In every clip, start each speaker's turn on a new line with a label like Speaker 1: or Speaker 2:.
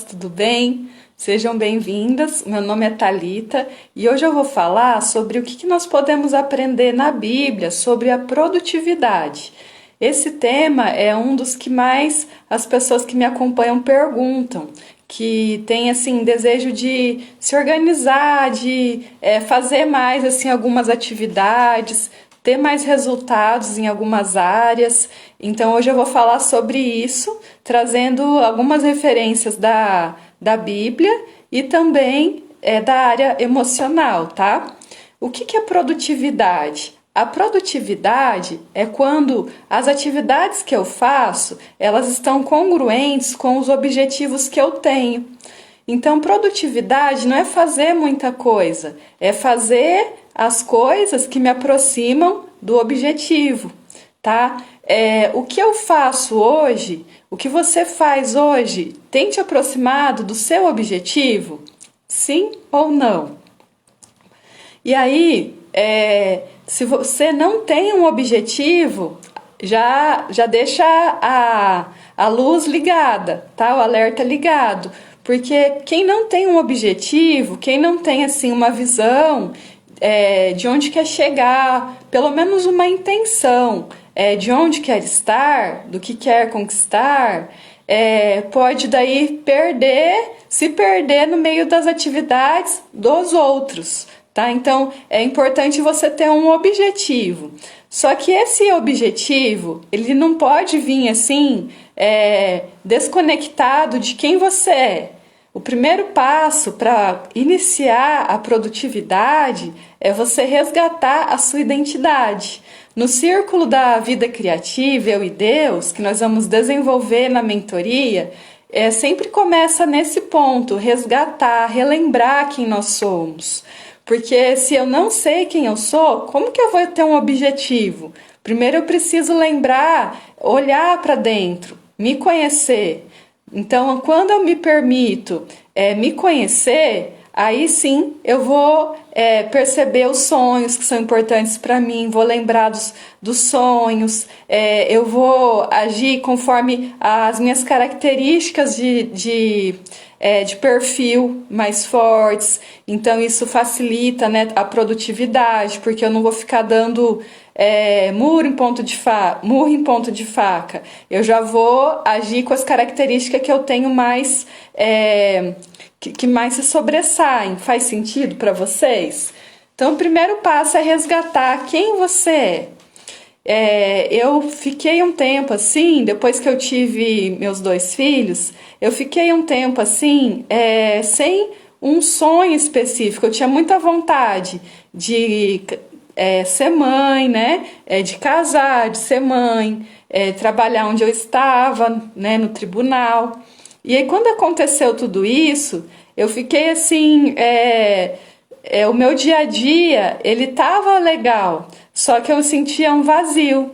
Speaker 1: Tudo bem? Sejam bem-vindas. Meu nome é Thalita e hoje eu vou falar sobre o que nós podemos aprender na Bíblia sobre a produtividade. Esse tema é um dos que mais as pessoas que me acompanham perguntam, que tem assim desejo de se organizar, de fazer mais assim algumas atividades, ter mais resultados em algumas áreas. Então hoje eu vou falar sobre isso, trazendo algumas referências da Bíblia e também da área emocional, tá? O que é produtividade? A produtividade é quando as atividades que eu faço, elas estão congruentes com os objetivos que eu tenho. Então, produtividade não é fazer muita coisa, é fazer as coisas que me aproximam do objetivo, tá? O que eu faço hoje, o que você faz hoje, tem te aproximado do seu objetivo? Sim ou não? E aí, se você não tem um objetivo, já deixa a luz ligada, tá? O alerta ligado. Porque quem não tem um objetivo, quem não tem assim uma visão de onde quer chegar, pelo menos uma intenção de onde quer estar, do que quer conquistar, pode daí se perder no meio das atividades dos outros. Tá? Então, é importante você ter um objetivo. Só que esse objetivo, ele não pode vir assim, desconectado de quem você é. O primeiro passo para iniciar a produtividade é você resgatar a sua identidade. No círculo da vida criativa, Eu e Deus, que nós vamos desenvolver na mentoria, sempre começa nesse ponto, resgatar, relembrar quem nós somos. Porque se eu não sei quem eu sou, como que eu vou ter um objetivo? Primeiro eu preciso lembrar, olhar para dentro, me conhecer. Então, quando eu me permito me conhecer, aí sim eu vou perceber os sonhos que são importantes para mim, vou lembrar dos sonhos, eu vou agir conforme as minhas características de perfil mais fortes. Então isso facilita, né, a produtividade, porque eu não vou ficar dando murro em ponto de faca. Eu já vou agir com as características que eu tenho mais que mais se sobressaem. Faz sentido para vocês? Então, o primeiro passo é resgatar quem você é. Eu fiquei um tempo assim, depois que eu tive meus 2 filhos, eu fiquei um tempo assim, sem um sonho específico. Eu tinha muita vontade de ser mãe, né? De casar, de ser mãe, trabalhar onde eu estava, né? No tribunal. E aí, quando aconteceu tudo isso, eu fiquei assim, o meu dia a dia, ele tava legal, só que eu sentia um vazio,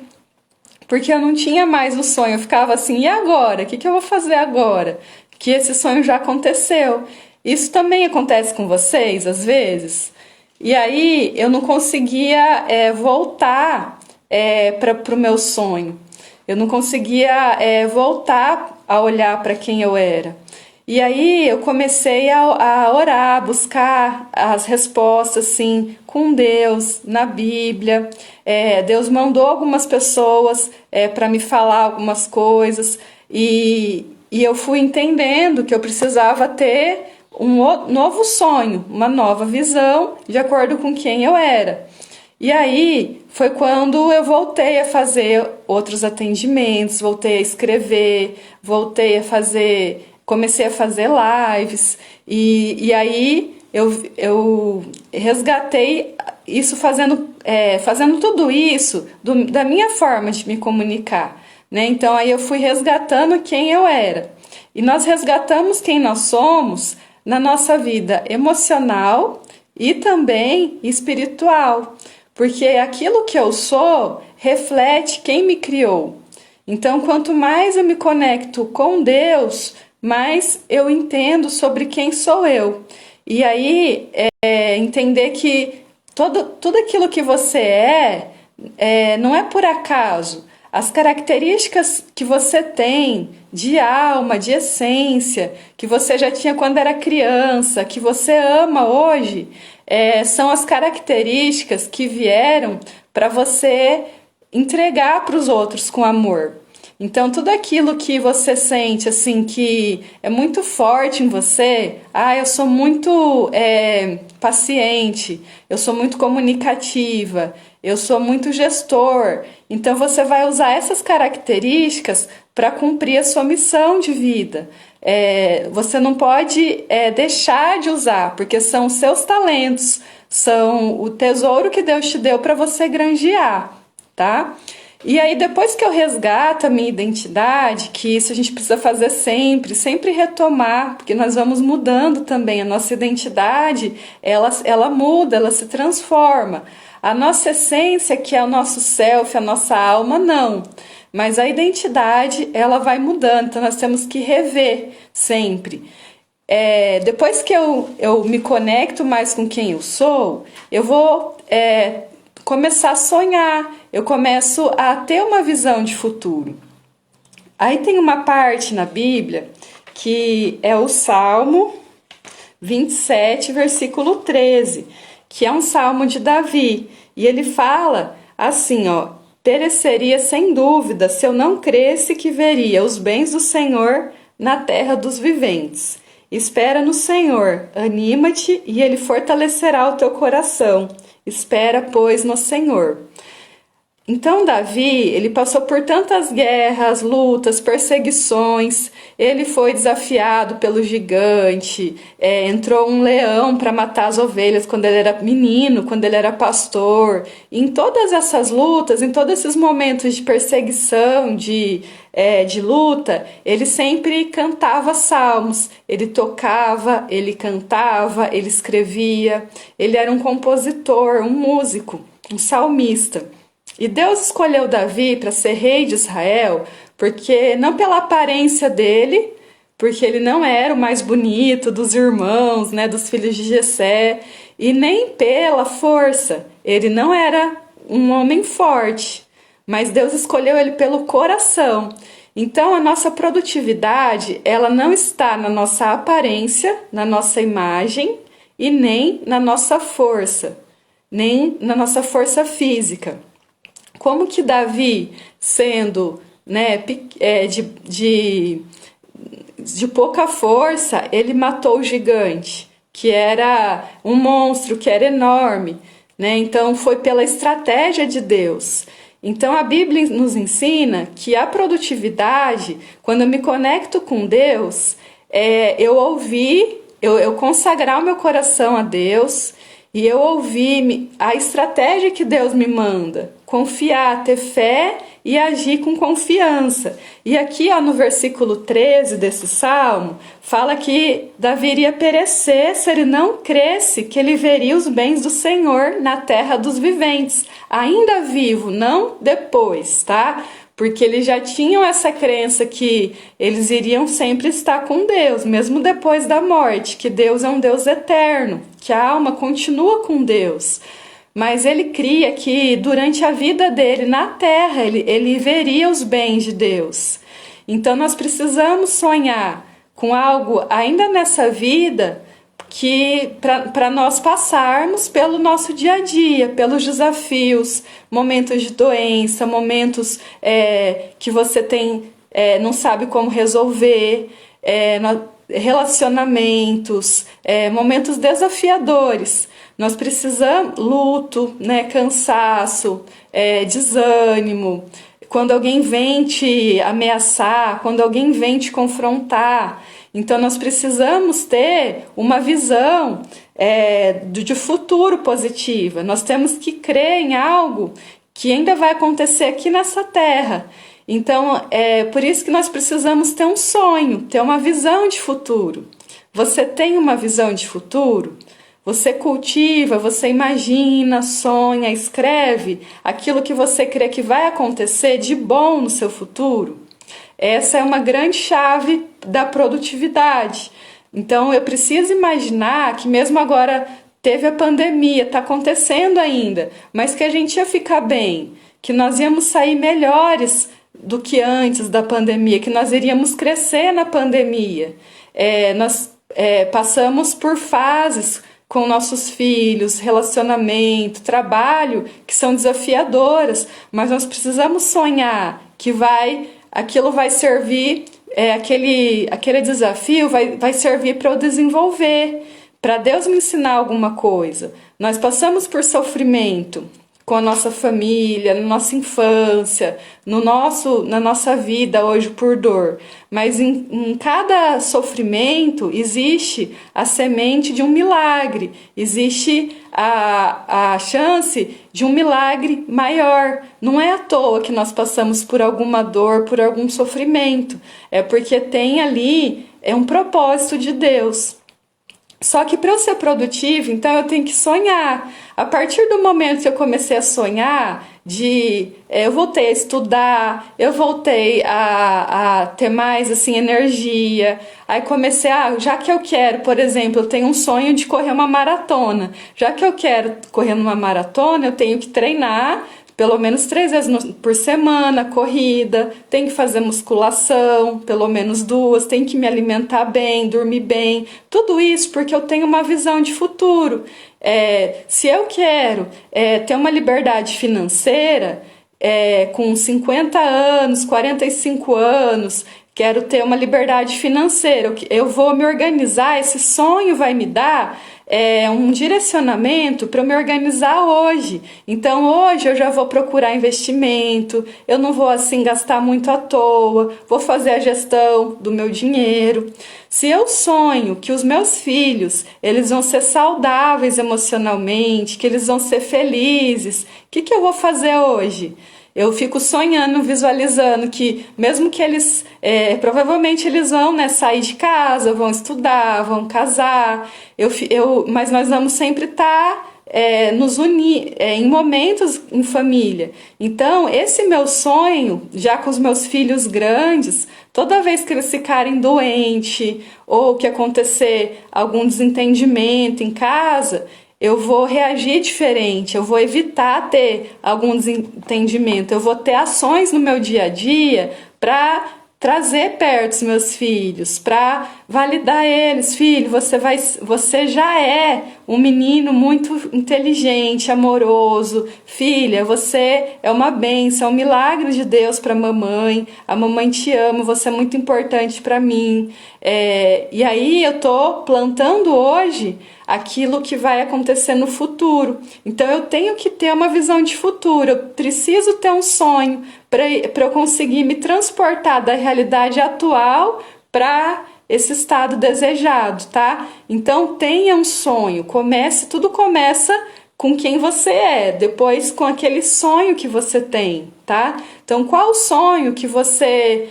Speaker 1: porque eu não tinha mais o sonho. Eu ficava assim, e agora? O que eu vou fazer agora? Que esse sonho já aconteceu. Isso também acontece com vocês, às vezes? E aí, eu não conseguia voltar para o meu sonho. Eu não conseguia voltar a olhar para quem eu era. E aí eu comecei a orar, a buscar as respostas assim, com Deus, na Bíblia. Deus mandou algumas pessoas para me falar algumas coisas e eu fui entendendo que eu precisava ter um novo sonho, uma nova visão de acordo com quem eu era. E aí foi quando eu voltei a fazer outros atendimentos, voltei a escrever, comecei a fazer lives, e aí eu resgatei isso fazendo tudo isso da minha forma de me comunicar, né? Então aí eu fui resgatando quem eu era. E nós resgatamos quem nós somos na nossa vida emocional e também espiritual. Porque aquilo que eu sou reflete quem me criou. Então, quanto mais eu me conecto com Deus, mais eu entendo sobre quem sou eu. E aí, entender que tudo aquilo que você não é por acaso. As características que você tem de alma, de essência, que você já tinha quando era criança, que você ama hoje, são as características que vieram para você entregar para os outros com amor. Então, tudo aquilo que você sente, assim, que é muito forte em você, eu sou muito paciente, eu sou muito comunicativa, eu sou muito gestor. Então, você vai usar essas características para cumprir a sua missão de vida. Você não pode deixar de usar, porque são os seus talentos, são o tesouro que Deus te deu para você granjear, tá? E aí, depois que eu resgato a minha identidade, que isso a gente precisa fazer sempre, sempre retomar, porque nós vamos mudando também. A nossa identidade, ela muda, ela se transforma. A nossa essência, que é o nosso self, a nossa alma, não. Mas a identidade, ela vai mudando, então nós temos que rever sempre. Depois que eu me conecto mais com quem eu sou, eu vou começar a sonhar, eu começo a ter uma visão de futuro. Aí tem uma parte na Bíblia que é o Salmo 27, versículo 13, que é um salmo de Davi, e ele fala assim, pereceria sem dúvida se eu não cresse que veria os bens do Senhor na terra dos viventes. Espera no Senhor, anima-te e Ele fortalecerá o teu coração. Espera, pois, no Senhor. Então, Davi, ele passou por tantas guerras, lutas, perseguições, ele foi desafiado pelo gigante, entrou um leão para matar as ovelhas quando ele era menino, quando ele era pastor. Em todas essas lutas, em todos esses momentos de perseguição, de luta, ele sempre cantava salmos, ele tocava, ele cantava, ele escrevia, ele era um compositor, um músico, um salmista. E Deus escolheu Davi para ser rei de Israel, porque não pela aparência dele, porque ele não era o mais bonito dos irmãos, né, dos filhos de Jessé, e nem pela força. Ele não era um homem forte, mas Deus escolheu ele pelo coração. Então a nossa produtividade, ela não está na nossa aparência, na nossa imagem e nem na nossa força, nem na nossa força física. Como que Davi, sendo de pouca força, ele matou o gigante, que era um monstro, que era enorme, né? Então foi pela estratégia de Deus. Então a Bíblia nos ensina que a produtividade, quando eu me conecto com Deus, eu consagrar o meu coração a Deus e eu ouvir a estratégia que Deus me manda. Confiar, ter fé e agir com confiança. E aqui no versículo 13 desse salmo, fala que Davi iria perecer se ele não cresce que ele veria os bens do Senhor na terra dos viventes, ainda vivo, não depois, tá? Porque eles já tinham essa crença que eles iriam sempre estar com Deus, mesmo depois da morte, que Deus é um Deus eterno, que a alma continua com Deus. Mas ele cria que durante a vida dele na terra, ele veria os bens de Deus. Então nós precisamos sonhar com algo ainda nessa vida que para nós passarmos pelo nosso dia a dia, pelos desafios, momentos de doença, momentos que você não sabe como resolver, relacionamentos, momentos desafiadores. Nós precisamos, luto, né, cansaço, desânimo, quando alguém vem te ameaçar, quando alguém vem te confrontar. Então nós precisamos ter uma visão de futuro positiva. Nós temos que crer em algo que ainda vai acontecer aqui nessa terra. Então é por isso que nós precisamos ter um sonho, ter uma visão de futuro. Você tem uma visão de futuro? Você cultiva, você imagina, sonha, escreve aquilo que você crê que vai acontecer de bom no seu futuro? Essa é uma grande chave da produtividade. Então eu preciso imaginar que mesmo agora teve a pandemia, está acontecendo ainda, mas que a gente ia ficar bem, que nós íamos sair melhores do que antes da pandemia, que nós iríamos crescer na pandemia. Nós passamos por fases com nossos filhos, relacionamento, trabalho, que são desafiadoras, mas nós precisamos sonhar que aquilo vai servir, aquele desafio vai servir para eu desenvolver, para Deus me ensinar alguma coisa. Nós passamos por sofrimento com a nossa família, na nossa infância, na nossa vida hoje por dor. Mas em cada sofrimento existe a semente de um milagre, existe a chance de um milagre maior. Não é à toa que nós passamos por alguma dor, por algum sofrimento. É porque tem ali um propósito de Deus. Só que para eu ser produtivo, então eu tenho que sonhar. A partir do momento que eu comecei a sonhar, eu voltei a estudar, eu voltei a ter mais assim, energia. Aí comecei, já que eu quero, por exemplo, eu tenho um sonho de correr uma maratona. Já que eu quero correr numa maratona, eu tenho que treinar pelo menos 3 vezes por semana, corrida, tem que fazer musculação, pelo menos 2, tem que me alimentar bem, dormir bem, tudo isso porque eu tenho uma visão de futuro. Se eu quero ter uma liberdade financeira, com 50 anos, 45 anos, quero ter uma liberdade financeira, eu vou me organizar, esse sonho vai me dar um direcionamento para eu me organizar hoje. Então hoje eu já vou procurar investimento, eu não vou assim gastar muito à toa, vou fazer a gestão do meu dinheiro. Se eu sonho que os meus filhos eles vão ser saudáveis emocionalmente, que eles vão ser felizes, o que eu vou fazer hoje? Eu fico sonhando, visualizando que mesmo que eles, provavelmente eles vão sair de casa, vão estudar, vão casar, mas nós vamos sempre estar nos unir em momentos em família. Então, esse meu sonho, já com os meus filhos grandes, toda vez que eles ficarem doentes ou que acontecer algum desentendimento em casa, eu vou reagir diferente, eu vou evitar ter algum desentendimento, eu vou ter ações no meu dia a dia para trazer perto os meus filhos, para validar eles. Filho, você já é um menino muito inteligente, amoroso. Filha, você é uma bênção, é um milagre de Deus para a mamãe mamãe te ama, você é muito importante para mim. E aí eu tô plantando hoje aquilo que vai acontecer no futuro. Então eu tenho que ter uma visão de futuro, eu preciso ter um sonho para eu conseguir me transportar da realidade atual para esse estado desejado, tá? Então tenha um sonho, tudo começa com quem você é, depois com aquele sonho que você tem, tá? Então qual o sonho que você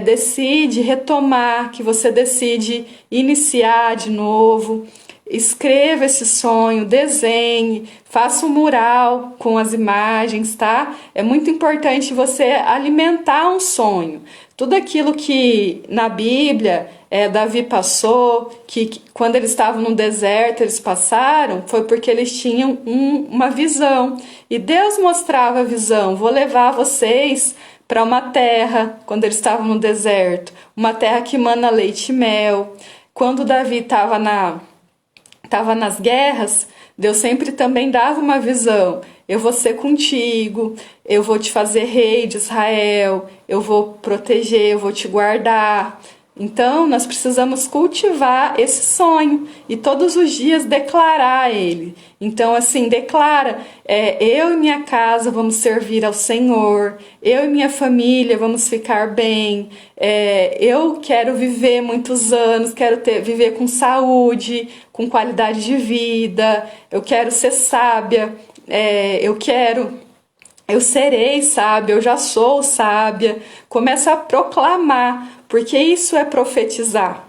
Speaker 1: decide retomar, que você decide iniciar de novo? Escreva esse sonho, desenhe, faça um mural com as imagens, tá? É muito importante você alimentar um sonho. Tudo aquilo que na Bíblia Davi passou, que quando eles estavam no deserto eles passaram, foi porque eles tinham uma visão. E Deus mostrava a visão, vou levar vocês para uma terra, quando eles estavam no deserto, uma terra que mana leite e mel. Quando Davi estava nas guerras, Deus sempre também dava uma visão. Eu vou ser contigo, eu vou te fazer rei de Israel, eu vou proteger, eu vou te guardar. Então, nós precisamos cultivar esse sonho e todos os dias declarar ele. Então, assim, declara, eu e minha casa vamos servir ao Senhor, eu e minha família vamos ficar bem, eu quero viver muitos anos, quero viver com saúde, com qualidade de vida, eu quero ser sábia, eu serei sábia, eu já sou sábia. Começa a proclamar, porque isso é profetizar.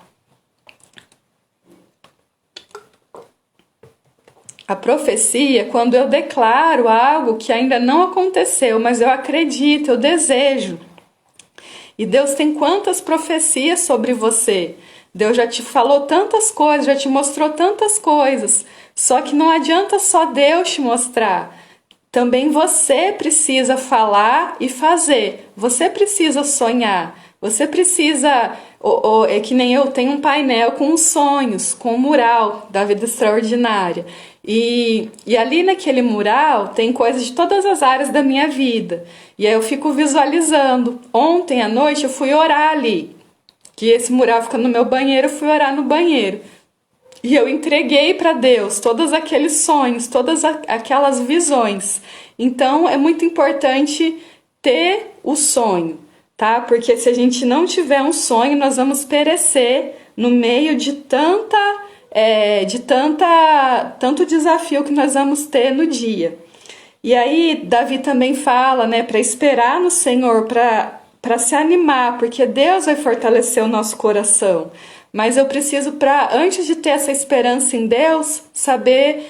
Speaker 1: A profecia, quando eu declaro algo que ainda não aconteceu, mas eu acredito, eu desejo. E Deus tem quantas profecias sobre você? Deus já te falou tantas coisas, já te mostrou tantas coisas. Só que não adianta só Deus te mostrar. também você precisa falar e fazer. Você precisa sonhar. Você precisa... É que nem eu tenho um painel com os sonhos, com o mural da vida extraordinária. E ali naquele mural tem coisas de todas as áreas da minha vida. E aí eu fico visualizando. Ontem à noite eu fui orar ali. Que esse mural fica no meu banheiro, eu fui orar no banheiro. E eu entreguei para Deus todos aqueles sonhos, todas aquelas visões. Então é muito importante ter o sonho, tá? Porque se a gente não tiver um sonho, nós vamos perecer no meio de tanto desafio que nós vamos ter no dia. E aí Davi também fala, né, para esperar no Senhor, para se animar, porque Deus vai fortalecer o nosso coração. Mas eu preciso, antes de ter essa esperança em Deus, saber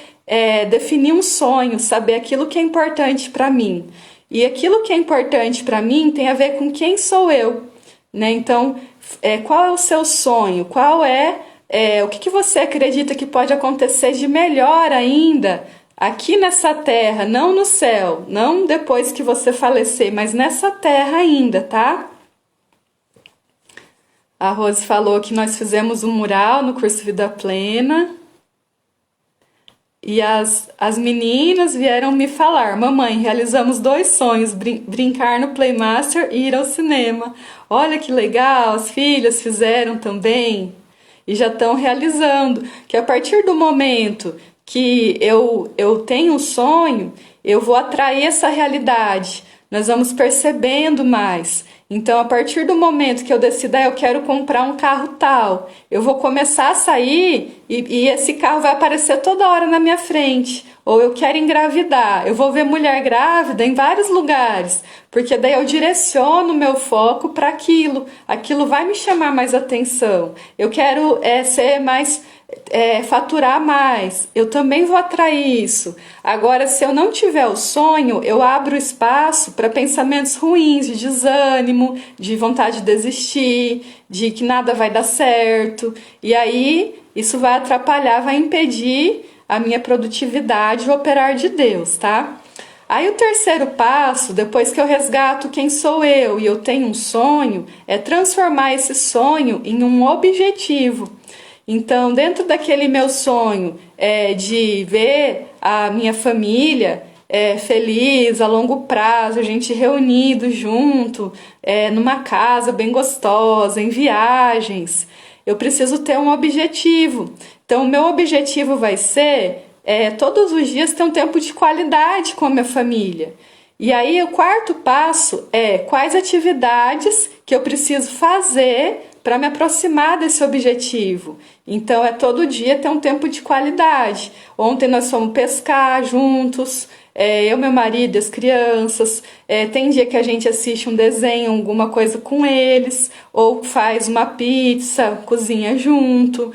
Speaker 1: definir um sonho, saber aquilo que é importante para mim. E aquilo que é importante para mim tem a ver com quem sou eu, né? Então, qual é o seu sonho? O que você acredita que pode acontecer de melhor ainda aqui nessa terra, não no céu, não depois que você falecer, mas nessa terra ainda, tá? A Rose falou que nós fizemos um mural no curso Vida Plena. E as meninas vieram me falar: mamãe, realizamos 2 sonhos, brincar no Playmaster e ir ao cinema. Olha que legal, as filhas fizeram também. E já estão realizando. Que a partir do momento que eu tenho um sonho, eu vou atrair essa realidade. Nós vamos percebendo mais. Então, a partir do momento que eu decidir, eu quero comprar um carro tal, eu vou começar a sair e esse carro vai aparecer toda hora na minha frente. Ou eu quero engravidar, eu vou ver mulher grávida em vários lugares, porque daí eu direciono o meu foco para aquilo. Aquilo vai me chamar mais atenção. Eu quero ser mais... faturar mais, eu também vou atrair isso. Agora, se eu não tiver o sonho, eu abro espaço para pensamentos ruins, de desânimo, de vontade de desistir, de que nada vai dar certo, e aí isso vai atrapalhar, vai impedir a minha produtividade, o operar de Deus, tá? Aí o terceiro passo, depois que eu resgato quem sou eu e eu tenho um sonho, é transformar esse sonho em um objetivo. Então, dentro daquele meu sonho de ver a minha família feliz, a longo prazo, a gente reunido junto, numa casa bem gostosa, em viagens, eu preciso ter um objetivo. Então, o meu objetivo vai ser, todos os dias, ter um tempo de qualidade com a minha família. E aí, o quarto passo é quais atividades que eu preciso fazer para me aproximar desse objetivo. Então, todo dia ter um tempo de qualidade. Ontem nós fomos pescar juntos, eu, meu marido e as crianças. Tem dia que a gente assiste um desenho, alguma coisa com eles, ou faz uma pizza, cozinha junto.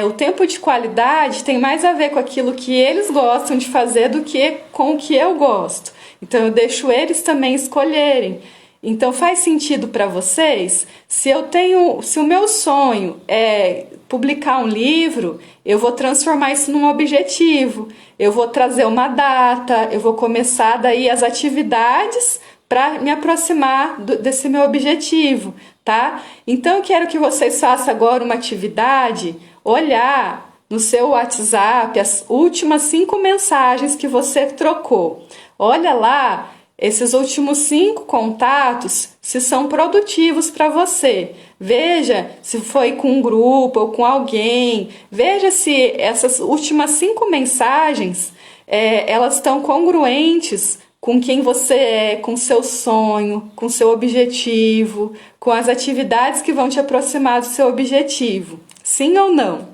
Speaker 1: O tempo de qualidade tem mais a ver com aquilo que eles gostam de fazer do que com o que eu gosto. Então, eu deixo eles também escolherem. Então, faz sentido para vocês? Se o meu sonho é publicar um livro, eu vou transformar isso num objetivo. Eu vou trazer uma data, eu vou começar daí as atividades para me aproximar desse meu objetivo, tá? Então, eu quero que vocês façam agora uma atividade, olhar no seu WhatsApp as últimas 5 mensagens que você trocou. Olha lá esses últimos 5 contatos, se são produtivos para você. Veja se foi com um grupo ou com alguém. Veja se essas últimas 5 mensagens, elas estão congruentes com quem você é, com seu sonho, com seu objetivo, com as atividades que vão te aproximar do seu objetivo. Sim ou não?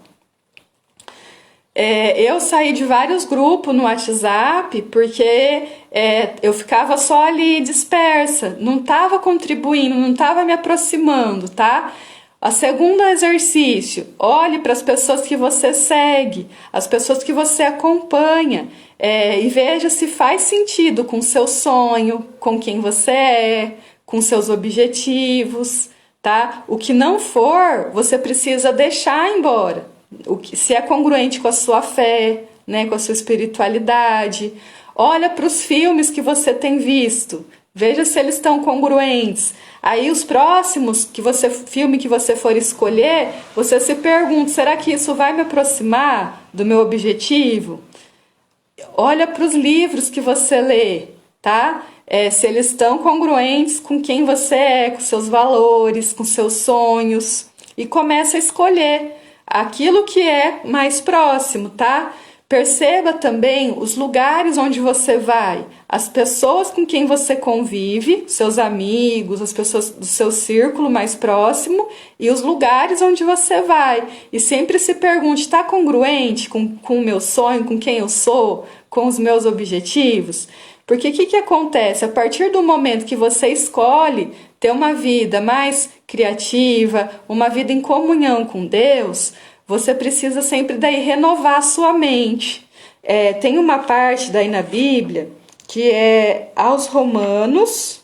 Speaker 1: Eu saí de vários grupos no WhatsApp porque eu ficava só ali dispersa, não estava contribuindo, não estava me aproximando, tá? O segundo exercício, olhe para as pessoas que você segue, as pessoas que você acompanha, e veja se faz sentido com o seu sonho, com quem você é, com seus objetivos, tá? O que não for, você precisa deixar embora. Se é congruente com a sua fé, né, com a sua espiritualidade. Olha para os filmes que você tem visto, veja se eles estão congruentes. Aí os próximos filme que você for escolher, você se pergunta, será que isso vai me aproximar do meu objetivo? Olha para os livros que você lê, tá? Se eles estão congruentes com quem você é, com seus valores, com seus sonhos. E começa a escolher aquilo que é mais próximo, tá? Perceba também os lugares onde você vai, as pessoas com quem você convive, seus amigos, as pessoas do seu círculo mais próximo e os lugares onde você vai. E sempre se pergunte, está congruente com o meu sonho, com quem eu sou, com os meus objetivos? Porque o que acontece? A partir do momento que você escolhe ter uma vida mais criativa, uma vida em comunhão com Deus, você precisa sempre daí renovar a sua mente. Tem uma parte daí na Bíblia que é aos Romanos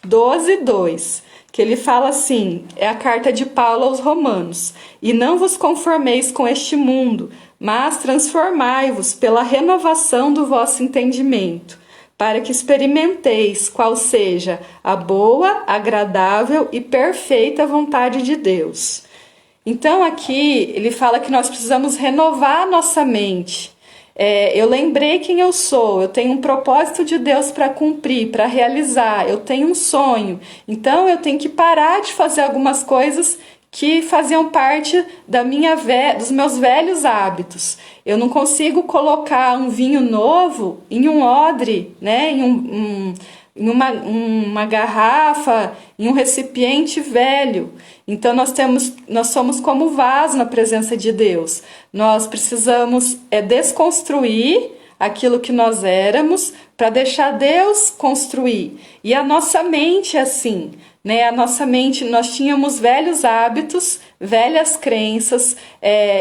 Speaker 1: 12:2, que ele fala assim, é a carta de Paulo aos Romanos: e não vos conformeis com este mundo, mas transformai-vos pela renovação do vosso entendimento, para que experimenteis qual seja a boa, agradável e perfeita vontade de Deus. Então aqui ele fala que nós precisamos renovar a nossa mente. Eu lembrei quem eu sou, eu tenho um propósito de Deus para cumprir, para realizar, eu tenho um sonho. Então eu tenho que parar de fazer algumas coisas que faziam parte dos meus velhos hábitos. Eu não consigo colocar um vinho novo em um odre, né? Em uma garrafa, em um recipiente velho. Então nós somos como vaso na presença de Deus. Nós precisamos desconstruir aquilo que nós éramos para deixar Deus construir. E a nossa mente é assim, né? A nossa mente, nós tínhamos velhos hábitos, velhas crenças,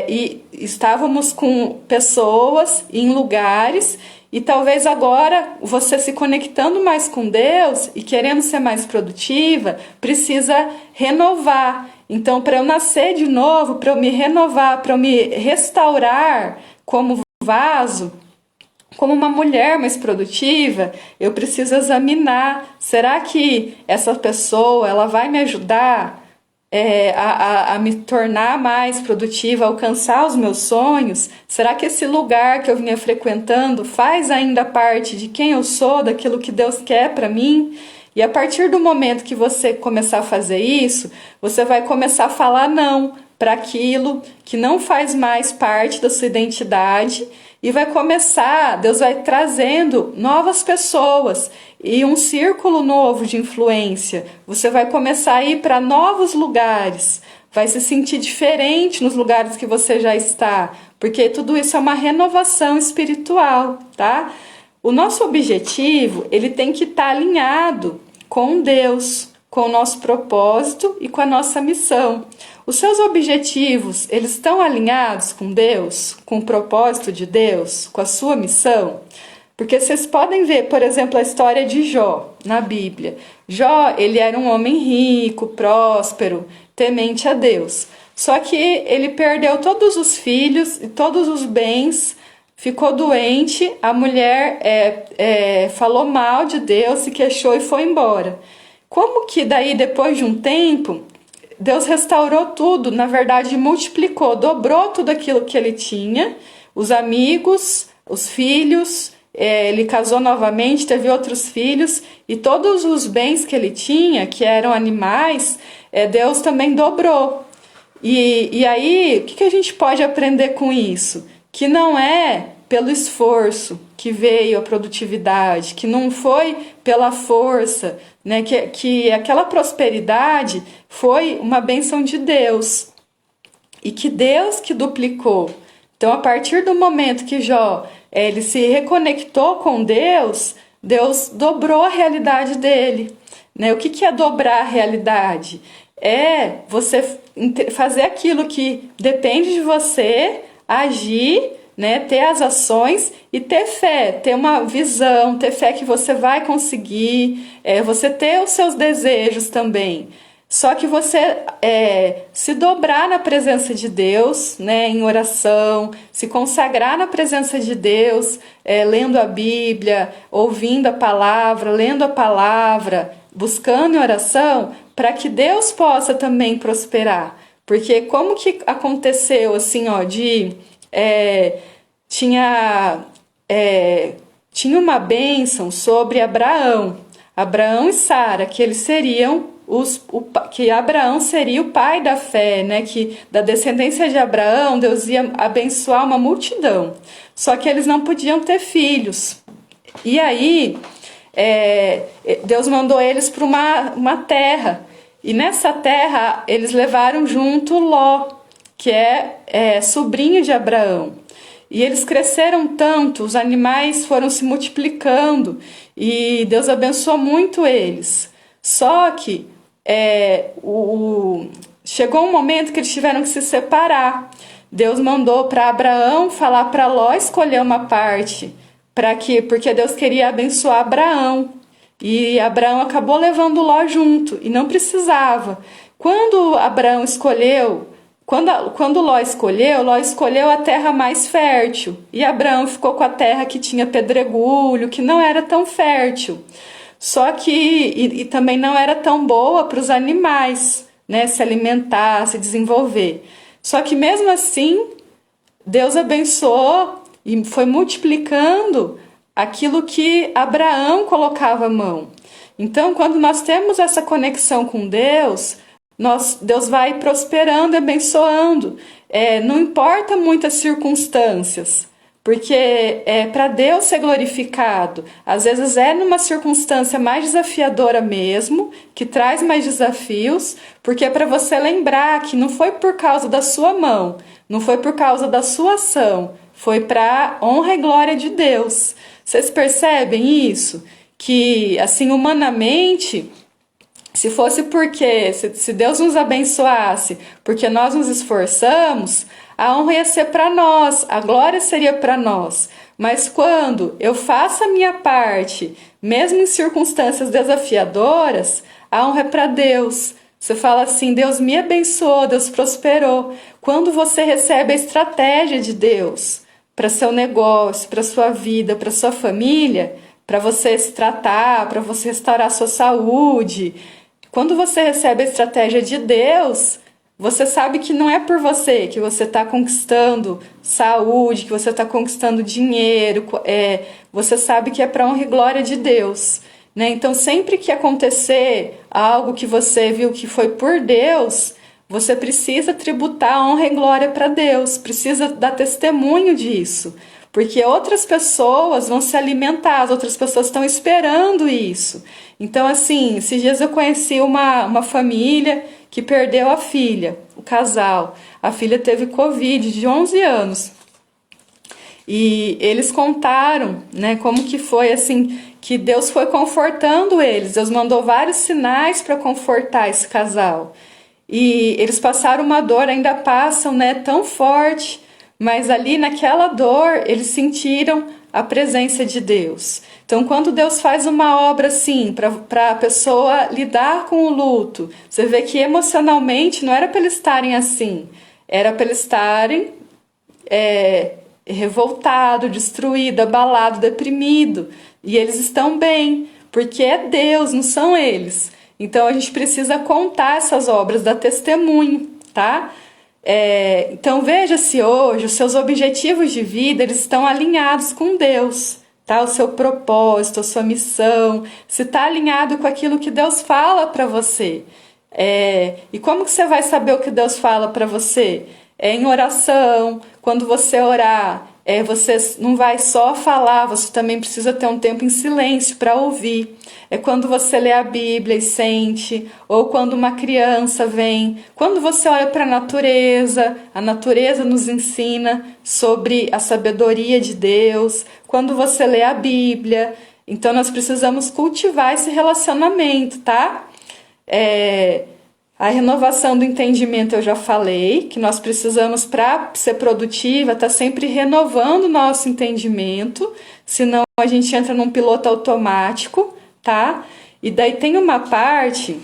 Speaker 1: e estávamos com pessoas em lugares. E talvez agora, você se conectando mais com Deus e querendo ser mais produtiva, precisa renovar. Então, para eu nascer de novo, para eu me renovar, para eu me restaurar como vaso, como uma mulher mais produtiva, eu preciso examinar, será que essa pessoa ela vai me ajudar a me tornar mais produtiva, a alcançar os meus sonhos? Será que esse lugar que eu vinha frequentando faz ainda parte de quem eu sou, daquilo que Deus quer para mim? E a partir do momento que você começar a fazer isso, você vai começar a falar não para aquilo que não faz mais parte da sua identidade, e vai começar, Deus vai trazendo novas pessoas e um círculo novo de influência. Você vai começar a ir para novos lugares, vai se sentir diferente nos lugares que você já está, porque tudo isso é uma renovação espiritual, tá? O nosso objetivo, ele tem que estar alinhado com Deus, com o nosso propósito e com a nossa missão. Os seus objetivos, eles estão alinhados com Deus, com o propósito de Deus, com a sua missão? Porque vocês podem ver, por exemplo, a história de Jó na Bíblia. Jó, ele era um homem rico, próspero, temente a Deus. Só que ele perdeu todos os filhos e todos os bens, ficou doente, a mulher falou mal de Deus, se queixou e foi embora. Como que daí, depois de um tempo, Deus restaurou tudo, na verdade multiplicou, dobrou tudo aquilo que ele tinha, os amigos, os filhos, ele casou novamente, teve outros filhos, e todos os bens que ele tinha, que eram animais, Deus também dobrou. E aí, o que a gente pode aprender com isso? Que não é pelo esforço que veio a produtividade, que não foi pela força, né? Que aquela prosperidade foi uma bênção de Deus, e que Deus que duplicou. Então, a partir do momento que Jó ele se reconectou com Deus, Deus dobrou a realidade dele, né? O que é dobrar a realidade? É você fazer aquilo que depende de você, agir, né, ter as ações e ter fé, ter uma visão, ter fé que você vai conseguir, você ter os seus desejos também. Só que você se dobrar na presença de Deus, né, em oração, se consagrar na presença de Deus, lendo a Bíblia, ouvindo a palavra, lendo a palavra, buscando em oração, para que Deus possa também prosperar. Porque como que aconteceu assim, ó, tinha uma bênção sobre Abraão e Sara, que eles seriam que Abraão seria o pai da fé, né? Que da descendência de Abraão Deus ia abençoar uma multidão. Só que eles não podiam ter filhos. E aí Deus mandou eles para uma terra. E nessa terra eles levaram junto Ló, que é sobrinho de Abraão. E eles cresceram tanto, os animais foram se multiplicando e Deus abençoou muito eles. Só que chegou um momento que eles tiveram que se separar. Deus mandou para Abraão falar para Ló escolher uma parte, porque Deus queria abençoar Abraão. E Abraão acabou levando Ló junto, e não precisava. Quando Abraão escolheu, quando Ló escolheu a terra mais fértil. E Abraão ficou com a terra que tinha pedregulho, que não era tão fértil. Só que e também não era tão boa para os animais, né, se alimentar, se desenvolver. Só que mesmo assim, Deus abençoou e foi multiplicando aquilo que Abraão colocava à mão. Então, quando nós temos essa conexão com Deus, Deus vai prosperando e abençoando. Não importa muitas circunstâncias, porque para Deus ser glorificado. Às vezes numa circunstância mais desafiadora mesmo, que traz mais desafios, porque é para você lembrar que não foi por causa da sua mão, não foi por causa da sua ação, foi para honra e glória de Deus. Vocês percebem isso? Que, assim, humanamente, se fosse se Deus nos abençoasse porque nós nos esforçamos, a honra ia ser para nós, a glória seria para nós. Mas quando eu faço a minha parte, mesmo em circunstâncias desafiadoras, a honra é para Deus. Você fala assim, Deus me abençoou, Deus prosperou. Quando você recebe a estratégia de Deus para seu negócio, para sua vida, para sua família, para você se tratar, para você restaurar sua saúde, quando você recebe a estratégia de Deus, você sabe que não é por você que você está conquistando saúde, que você está conquistando dinheiro, você sabe que é para honra e glória de Deus, né? Então, sempre que acontecer algo que você viu que foi por Deus, você precisa tributar honra e glória para Deus, precisa dar testemunho disso, porque outras pessoas vão se alimentar, as outras pessoas estão esperando isso. Então, assim, esses dias eu conheci uma família que perdeu a filha, o casal. A filha teve Covid de 11 anos. E eles contaram, né, como que foi, assim, que Deus foi confortando eles. Deus mandou vários sinais para confortar esse casal. E eles passaram uma dor, ainda passam, né, tão forte, mas ali naquela dor eles sentiram a presença de Deus. Então, quando Deus faz uma obra assim, para a pessoa lidar com o luto, você vê que emocionalmente não era para eles estarem assim, era para eles estarem revoltado, destruído, abalado, deprimido. E eles estão bem, porque é Deus, não são eles. Então a gente precisa contar essas obras, dar testemunho, tá? Então veja se hoje os seus objetivos de vida eles estão alinhados com Deus, tá? O seu propósito, a sua missão, se está alinhado com aquilo que Deus fala para você. E como que você vai saber o que Deus fala para você? Em oração, quando você orar, você não vai só falar, você também precisa ter um tempo em silêncio para ouvir. É quando você lê a Bíblia e sente, ou quando uma criança vem, quando você olha para a natureza nos ensina sobre a sabedoria de Deus, quando você lê a Bíblia. Então nós precisamos cultivar esse relacionamento, tá? A renovação do entendimento eu já falei, que nós precisamos, para ser produtiva, estar sempre renovando o nosso entendimento, senão a gente entra num piloto automático, tá? E daí tem uma parte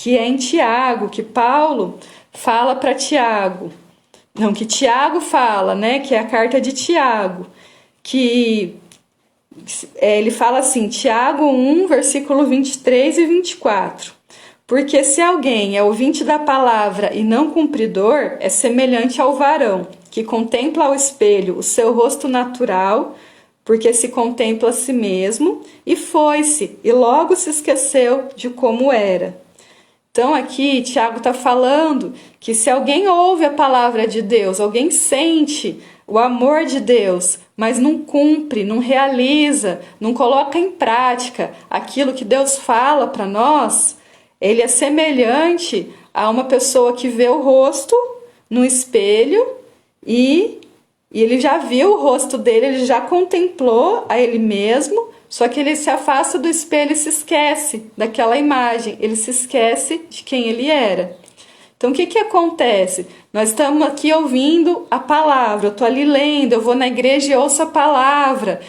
Speaker 1: que é em Tiago, que Paulo fala para Tiago. Não, que Tiago fala, né? Que é a carta de Tiago. Que ele fala assim, Tiago 1, versículo 23 e 24. Porque se alguém é ouvinte da palavra e não cumpridor, é semelhante ao varão, que contempla ao espelho o seu rosto natural, porque se contempla a si mesmo, e foi-se, e logo se esqueceu de como era. Então aqui Tiago está falando que se alguém ouve a palavra de Deus, alguém sente o amor de Deus, mas não cumpre, não realiza, não coloca em prática aquilo que Deus fala para nós, ele é semelhante a uma pessoa que vê o rosto no espelho e ele já viu o rosto dele, ele já contemplou a ele mesmo, só que ele se afasta do espelho e se esquece daquela imagem, ele se esquece de quem ele era. Então, o que acontece? Nós estamos aqui ouvindo a palavra, eu estou ali lendo, eu vou na igreja e ouço a palavra,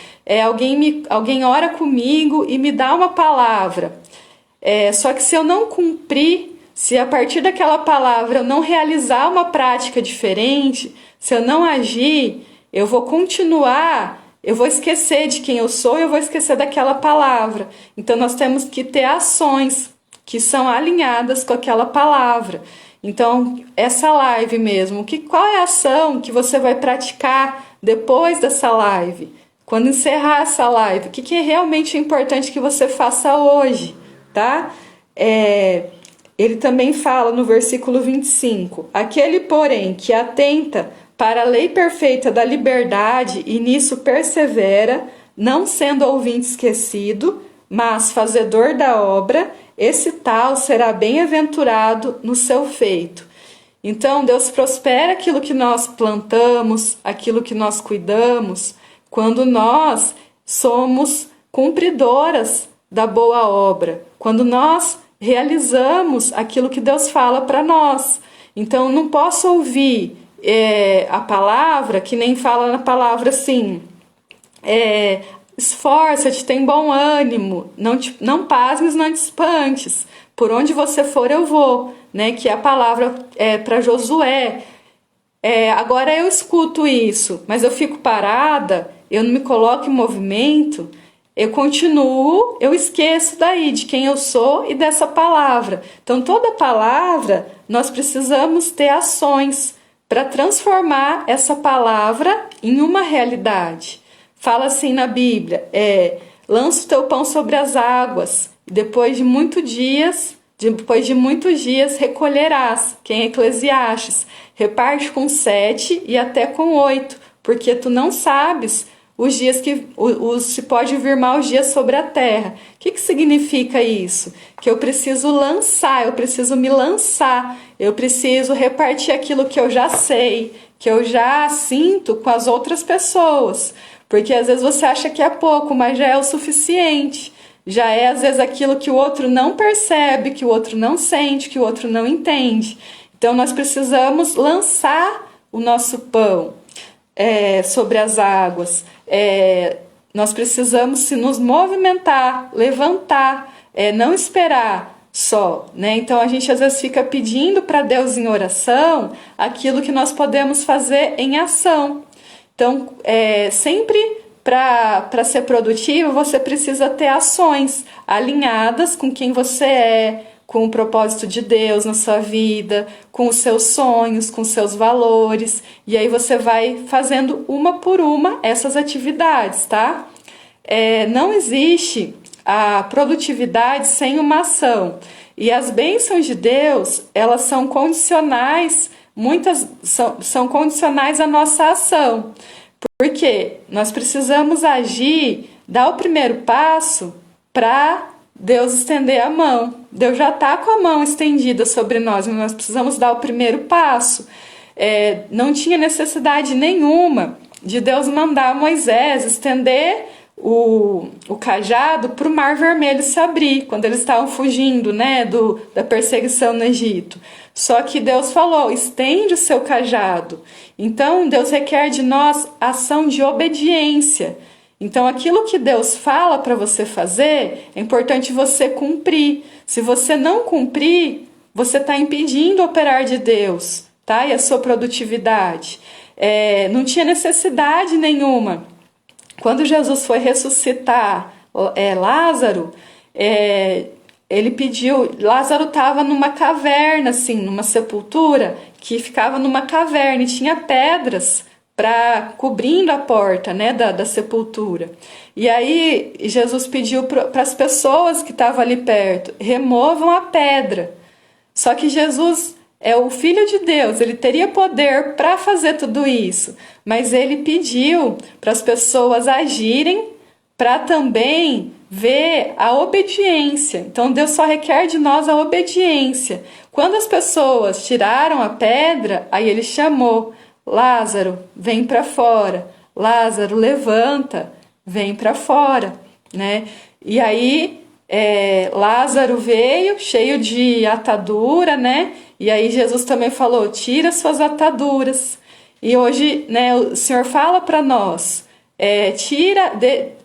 Speaker 1: alguém ora comigo e me dá uma palavra. Só que se eu não cumprir, se a partir daquela palavra eu não realizar uma prática diferente, se eu não agir, eu vou continuar, eu vou esquecer de quem eu sou e eu vou esquecer daquela palavra. Então nós temos que ter ações que são alinhadas com aquela palavra. Então, essa live mesmo, qual é a ação que você vai praticar depois dessa live? Quando encerrar essa live, o que é realmente importante que você faça hoje, tá? Ele também fala no versículo 25, aquele, porém, que atenta para a lei perfeita da liberdade e nisso persevera, não sendo ouvinte esquecido, mas fazedor da obra, esse tal será bem-aventurado no seu feito. Então, Deus prospera aquilo que nós plantamos, aquilo que nós cuidamos, quando nós somos cumpridoras da boa obra, quando nós realizamos aquilo que Deus fala para nós. Então, não posso ouvir a palavra, que nem fala na palavra assim, esforça-te, tem bom ânimo, não pasmes, não te espantes, por onde você for eu vou, né? Que a palavra para Josué. Agora eu escuto isso, mas eu fico parada, eu não me coloco em movimento, eu continuo, eu esqueço daí de quem eu sou e dessa palavra. Então toda palavra nós precisamos ter ações para transformar essa palavra em uma realidade. Fala assim na Bíblia, lança o teu pão sobre as águas, e depois de muitos dias recolherás, que é em Eclesiastes, reparte com 7 e até com 8, porque tu não sabes os dias se pode vir maus dias sobre a terra. O que significa isso? Que eu preciso lançar, eu preciso me lançar, eu preciso repartir aquilo que eu já sei, que eu já sinto com as outras pessoas. Porque às vezes você acha que é pouco, mas já é o suficiente. Já é às vezes aquilo que o outro não percebe, que o outro não sente, que o outro não entende. Então nós precisamos lançar o nosso pão sobre as águas. Nós precisamos se nos movimentar, levantar, não esperar só, né? Então a gente às vezes fica pedindo para Deus em oração aquilo que nós podemos fazer em ação. Então, sempre para ser produtivo, você precisa ter ações alinhadas com quem você é, com o propósito de Deus na sua vida, com os seus sonhos, com os seus valores. E aí você vai fazendo uma por uma essas atividades, tá? Não existe a produtividade sem uma ação. E as bênçãos de Deus, elas são condicionais, muitas são condicionais à nossa ação. Porque nós precisamos agir, dar o primeiro passo para Deus estender a mão. Deus já está com a mão estendida sobre nós, mas nós precisamos dar o primeiro passo. Não tinha necessidade nenhuma de Deus mandar Moisés estender o cajado para o Mar Vermelho se abrir, quando eles estavam fugindo, né, da perseguição no Egito. Só que Deus falou, estende o seu cajado. Então, Deus requer de nós ação de obediência. Então, aquilo que Deus fala para você fazer, é importante você cumprir. Se você não cumprir, você está impedindo o operar de Deus, tá? E a sua produtividade. Não tinha necessidade nenhuma. Quando Jesus foi ressuscitar Lázaro, ele pediu... Lázaro estava numa caverna, assim, numa sepultura, que ficava numa caverna e tinha pedras cobrindo a porta, né, da sepultura. E aí Jesus pediu para as pessoas que estavam ali perto, removam a pedra. Só que Jesus é o Filho de Deus, ele teria poder para fazer tudo isso, mas ele pediu para as pessoas agirem para também ver a obediência. Então Deus só requer de nós a obediência. Quando as pessoas tiraram a pedra, aí ele chamou: Lázaro, vem para fora. Lázaro, levanta, vem para fora, né? E aí Lázaro veio cheio de atadura, né? E aí Jesus também falou: tira suas ataduras. E hoje, né, o Senhor fala para nós: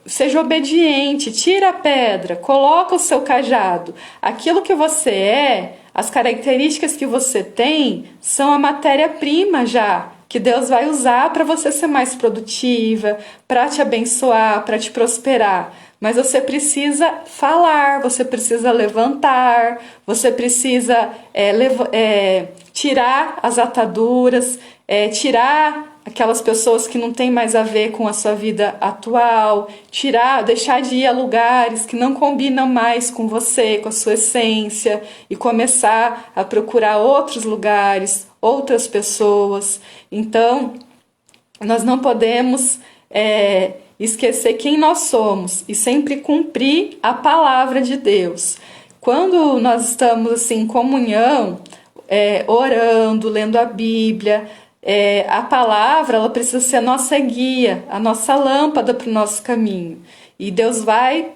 Speaker 1: seja obediente, tira a pedra, coloca o seu cajado. Aquilo que você as características que você tem são a matéria-prima já, que Deus vai usar para você ser mais produtiva, para te abençoar, para te prosperar. Mas você precisa falar, você precisa levantar, você precisa tirar as ataduras, tirar aquelas pessoas que não têm mais a ver com a sua vida atual, deixar de ir a lugares que não combinam mais com você, com a sua essência, e começar a procurar outros lugares, outras pessoas. Então, nós não podemos esquecer quem nós somos e sempre cumprir a palavra de Deus. Quando nós estamos assim, em comunhão, orando, lendo a Bíblia, a palavra ela precisa ser a nossa guia, a nossa lâmpada para o nosso caminho. E Deus vai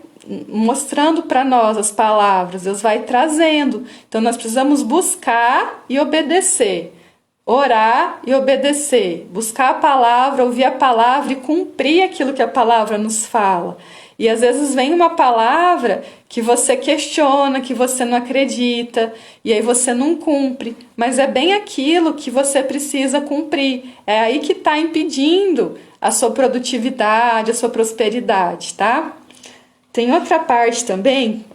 Speaker 1: mostrando para nós as palavras, Deus vai trazendo. Então nós precisamos buscar e obedecer. Orar e obedecer, buscar a palavra, ouvir a palavra e cumprir aquilo que a palavra nos fala. E às vezes vem uma palavra que você questiona, que você não acredita, e aí você não cumpre, mas é bem aquilo que você precisa cumprir. É aí que está impedindo a sua produtividade, a sua prosperidade, tá? Tem outra parte também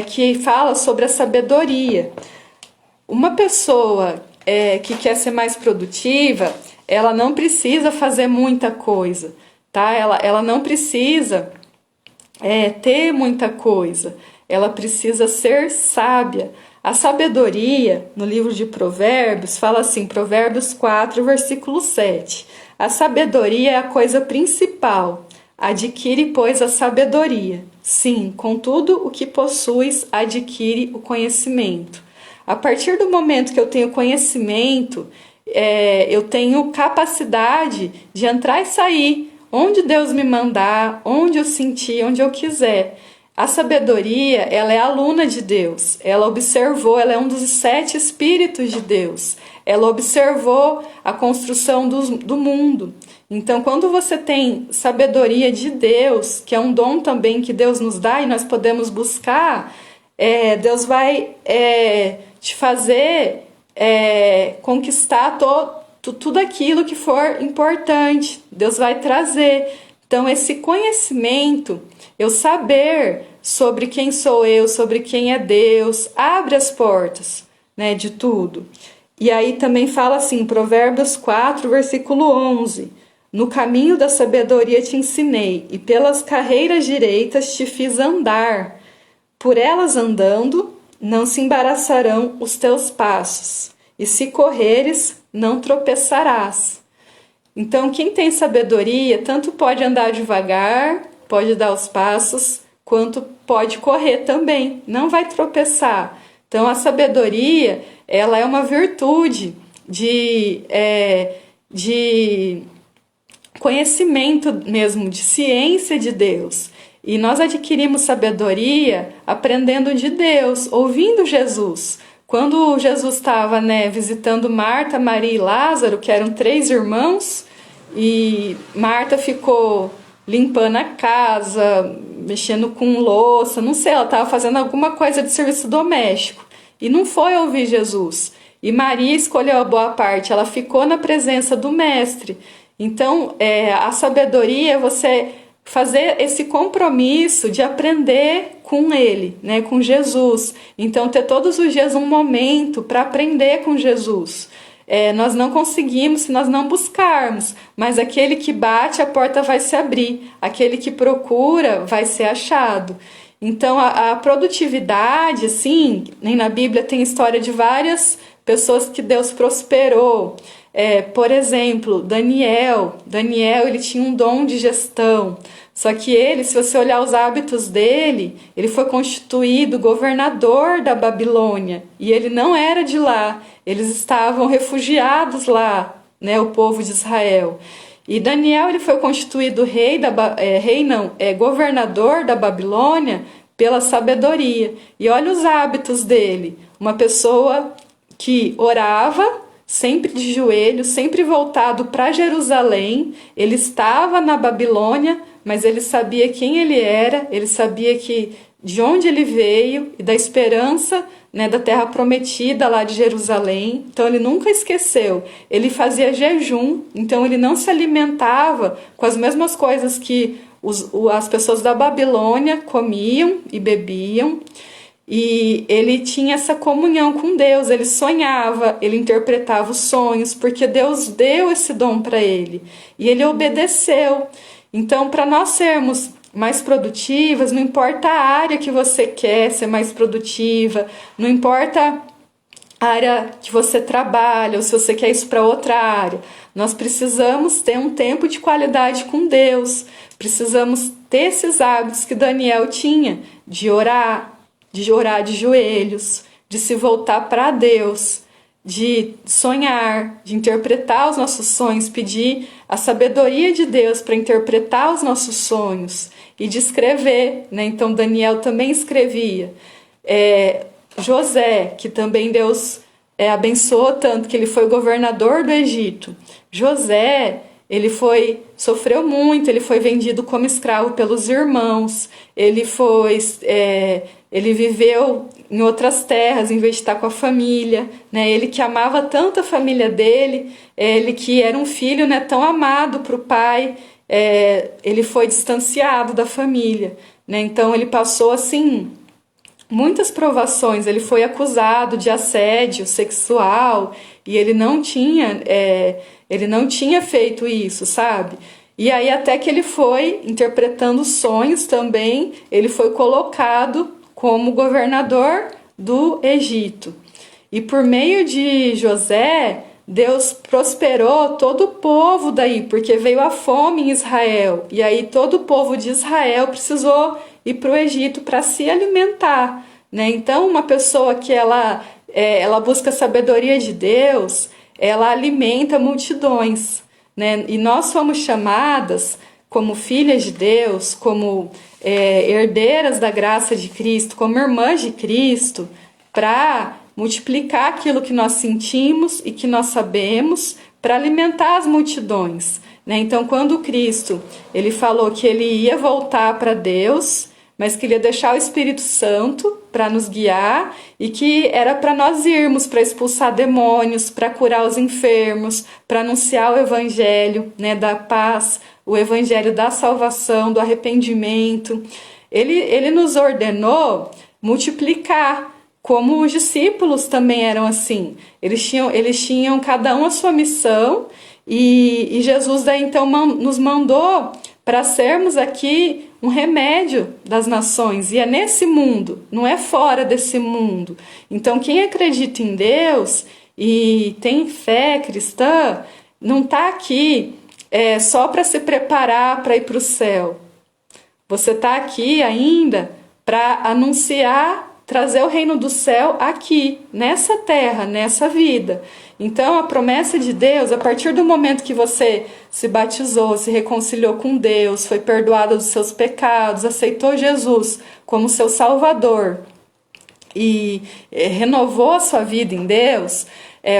Speaker 1: que fala sobre a sabedoria. Uma pessoa que quer ser mais produtiva, ela não precisa fazer muita coisa, tá? Ela não precisa ter muita coisa, ela precisa ser sábia. A sabedoria, no livro de Provérbios, fala assim, Provérbios 4, versículo 7. A sabedoria é a coisa principal. Adquire, pois, a sabedoria. Sim, com tudo o que possuis, adquire o conhecimento. A partir do momento que eu tenho conhecimento, eu tenho capacidade de entrar e sair, onde Deus me mandar, onde eu sentir, onde eu quiser. A sabedoria, ela é aluna de Deus, ela observou, ela é um dos 7 espíritos de Deus, ela observou a construção do mundo. Então, quando você tem sabedoria de Deus, que é um dom também que Deus nos dá e nós podemos buscar, Deus vai te fazer conquistar tudo aquilo que for importante. Deus vai trazer. Então, esse conhecimento, eu saber sobre quem sou eu, sobre quem é Deus, abre as portas, né, de tudo. E aí também fala assim, Provérbios 4, versículo 11. No caminho da sabedoria te ensinei, e pelas carreiras direitas te fiz andar. Por elas andando, não se embaraçarão os teus passos, e se correres, não tropeçarás. Então, quem tem sabedoria, tanto pode andar devagar, pode dar os passos, quanto pode correr também, não vai tropeçar. Então, a sabedoria, ela é uma virtude de conhecimento mesmo, de ciência de Deus. E nós adquirimos sabedoria aprendendo de Deus, ouvindo Jesus. Quando Jesus estava visitando Marta, Maria e Lázaro, que eram 3 irmãos, e Marta ficou limpando a casa, mexendo com louça, não sei, ela estava fazendo alguma coisa de serviço doméstico e não foi ouvir Jesus. E Maria escolheu a boa parte, ela ficou na presença do Mestre. Então, a sabedoria é você fazer esse compromisso de aprender com Ele, né, com Jesus. Então, ter todos os dias um momento para aprender com Jesus. Nós não conseguimos se nós não buscarmos, mas aquele que bate, a porta vai se abrir. Aquele que procura, vai ser achado. Então, a produtividade, assim, nem na Bíblia tem história de várias pessoas que Deus prosperou. Por exemplo, Daniel, ele tinha um dom de gestão, só que ele, se você olhar os hábitos dele, ele foi constituído governador da Babilônia, e ele não era de lá, eles estavam refugiados lá, né, o povo de Israel. E Daniel, ele foi constituído governador da Babilônia pela sabedoria. E olha os hábitos dele, uma pessoa que orava, sempre de joelhos, sempre voltado para Jerusalém. Ele estava na Babilônia, mas ele sabia quem ele era, ele sabia de onde ele veio e da esperança, né, da terra prometida lá de Jerusalém. Então ele nunca esqueceu. Ele fazia jejum, então ele não se alimentava com as mesmas coisas que as pessoas da Babilônia comiam e bebiam. E ele tinha essa comunhão com Deus, ele sonhava, ele interpretava os sonhos, porque Deus deu esse dom para ele, e ele obedeceu. Então, para nós sermos mais produtivas, não importa a área que você quer ser mais produtiva, não importa a área que você trabalha, ou se você quer isso para outra área, nós precisamos ter um tempo de qualidade com Deus, precisamos ter esses hábitos que Daniel tinha, de orar de joelhos, de se voltar para Deus, de sonhar, de interpretar os nossos sonhos, pedir a sabedoria de Deus para interpretar os nossos sonhos e de escrever, né? Então Daniel também escrevia. José, que também Deus abençoou tanto, que ele foi governador do Egito. José, ele sofreu muito, ele foi vendido como escravo pelos irmãos, ele viveu em outras terras em vez de estar com a família, né? Ele que amava tanto a família dele, ele que era um filho, né, tão amado para o pai, ele foi distanciado da família, né? Então ele passou assim muitas provações, ele foi acusado de assédio sexual e ele não tinha feito isso, sabe? E aí até que ele foi interpretando sonhos também, ele foi colocado como governador do Egito. E por meio de José, Deus prosperou todo o povo daí, porque veio a fome em Israel. E aí todo o povo de Israel precisou ir para o Egito para se alimentar, né? Então uma pessoa que ela busca a sabedoria de Deus, ela alimenta multidões, né? E nós somos chamadas como filhas de Deus, como herdeiras da graça de Cristo, como irmãs de Cristo, para multiplicar aquilo que nós sentimos e que nós sabemos, para alimentar as multidões, né? Então, quando Cristo ele falou que ele ia voltar para Deus, mas que ele ia deixar o Espírito Santo para nos guiar e que era para nós irmos para expulsar demônios, para curar os enfermos, para anunciar o evangelho, né, da paz, o evangelho da salvação, do arrependimento. Ele nos ordenou multiplicar, como os discípulos também eram assim. Eles tinham cada um a sua missão e Jesus daí então nos mandou para sermos aqui um remédio das nações. E é nesse mundo, não é fora desse mundo. Então quem acredita em Deus e tem fé cristã, não está aqui só para se preparar para ir para o céu. Você está aqui ainda para anunciar, trazer o reino do céu aqui, nessa terra, nessa vida. Então a promessa de Deus, a partir do momento que você se batizou, se reconciliou com Deus, foi perdoado dos seus pecados, aceitou Jesus como seu Salvador, renovou a sua vida em Deus,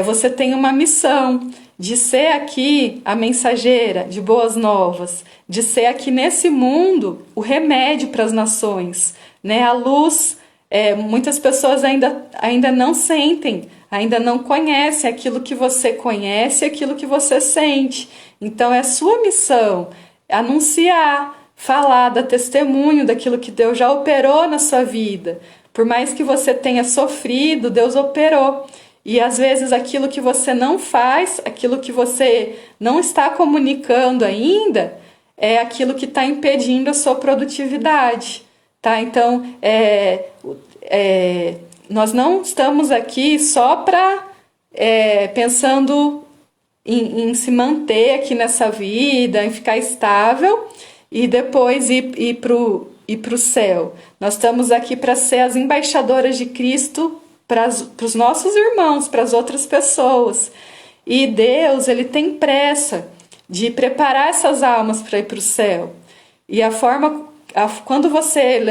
Speaker 1: você tem uma missão de ser aqui a mensageira de boas novas, de ser aqui nesse mundo o remédio para as nações, né? A luz, muitas pessoas ainda não sentem, ainda não conhecem aquilo que você conhece, aquilo que você sente. Então é sua missão anunciar, falar, dar testemunho daquilo que Deus já operou na sua vida. Por mais que você tenha sofrido, Deus operou. E às vezes aquilo que você não faz, aquilo que você não está comunicando ainda, é aquilo que está impedindo a sua produtividade, tá? Então, nós não estamos aqui só para pensando em se manter aqui nessa vida, em ficar estável e depois ir para o céu. Nós estamos aqui para ser as embaixadoras de Cristo para os nossos irmãos, para as outras pessoas. E Deus, ele tem pressa de preparar essas almas para ir para o céu. E quando você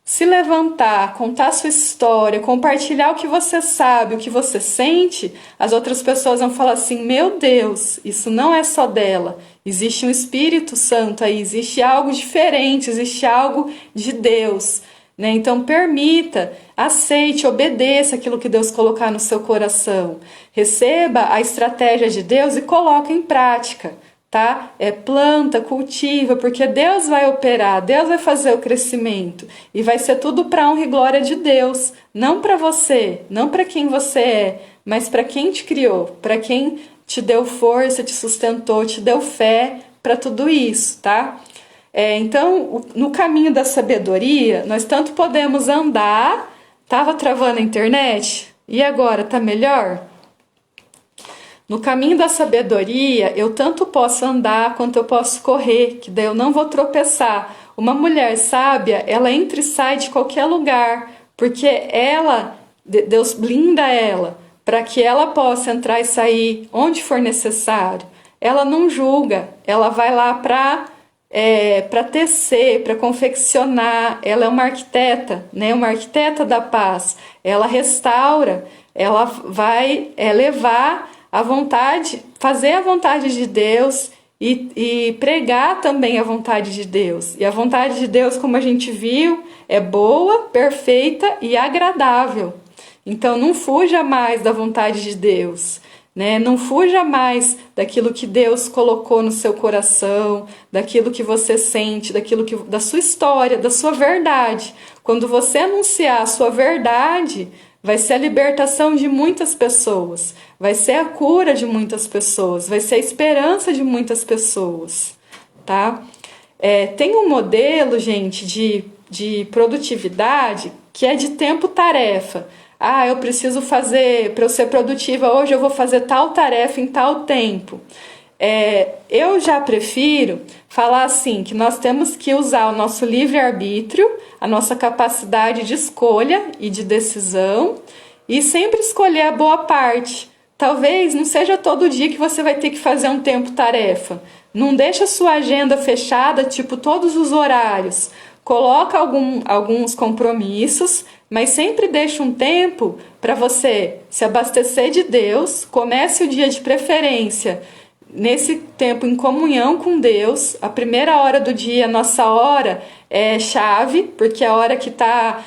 Speaker 1: se levantar, contar a sua história, compartilhar o que você sabe, o que você sente, as outras pessoas vão falar assim: meu Deus, isso não é só dela. Existe um Espírito Santo aí, existe algo diferente, existe algo de Deus. Né? Então permita, aceite, obedeça aquilo que Deus colocar no seu coração. Receba a estratégia de Deus e coloque em prática, tá? Planta, cultiva, porque Deus vai operar, Deus vai fazer o crescimento e vai ser tudo para honra e glória de Deus, não para você, não para quem você é, mas para quem te criou, para quem te deu força, te sustentou, te deu fé para tudo isso, tá? Então, no caminho da sabedoria, nós tanto podemos andar. Tava travando a internet? E agora, tá melhor? No caminho da sabedoria, eu tanto posso andar quanto eu posso correr, que daí eu não vou tropeçar. Uma mulher sábia, ela entra e sai de qualquer lugar, porque Deus blinda ela, para que ela possa entrar e sair onde for necessário. Ela não julga, ela vai lá para tecer, para confeccionar. Ela é uma arquiteta, né? Uma arquiteta da paz. Ela restaura, ela vai levar a vontade, fazer a vontade de Deus e pregar também a vontade de Deus. E a vontade de Deus, como a gente viu, é boa, perfeita e agradável. Então não fuja mais da vontade de Deus. Né? Não fuja mais daquilo que Deus colocou no seu coração, daquilo que você sente, da sua história, da sua verdade. Quando você anunciar a sua verdade, vai ser a libertação de muitas pessoas, vai ser a cura de muitas pessoas, vai ser a esperança de muitas pessoas. Tá? Tem um modelo, gente, de produtividade que é de tempo-tarefa. Eu preciso fazer, para eu ser produtiva hoje, eu vou fazer tal tarefa em tal tempo. Eu já prefiro falar assim, que nós temos que usar o nosso livre-arbítrio, a nossa capacidade de escolha e de decisão, e sempre escolher a boa parte. Talvez não seja todo dia que você vai ter que fazer um tempo-tarefa. Não deixa a sua agenda fechada, tipo todos os horários. Coloca alguns compromissos, mas sempre deixa um tempo para você se abastecer de Deus. Comece o dia de preferência nesse tempo em comunhão com Deus. A primeira hora do dia, nossa hora é chave, porque é a hora que está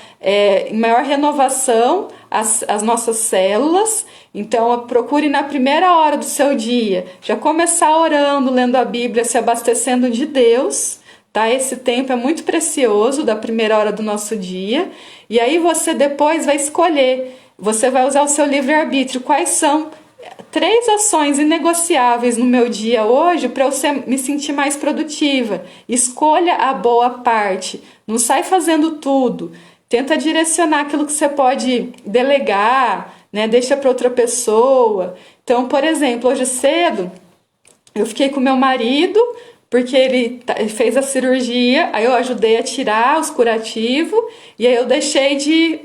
Speaker 1: em maior renovação as nossas células. Então procure na primeira hora do seu dia já começar orando, lendo a Bíblia, se abastecendo de Deus. Tá? Esse tempo é muito precioso, da primeira hora do nosso dia. E aí você depois vai escolher, você vai usar o seu livre-arbítrio. Quais são 3 ações inegociáveis no meu dia hoje para eu me sentir mais produtiva? Escolha a boa parte. Não sai fazendo tudo. Tenta direcionar aquilo que você pode delegar, né? Deixa para outra pessoa. Então, por exemplo, hoje cedo eu fiquei com meu marido, porque ele fez a cirurgia, aí eu ajudei a tirar os curativos, e aí eu deixei de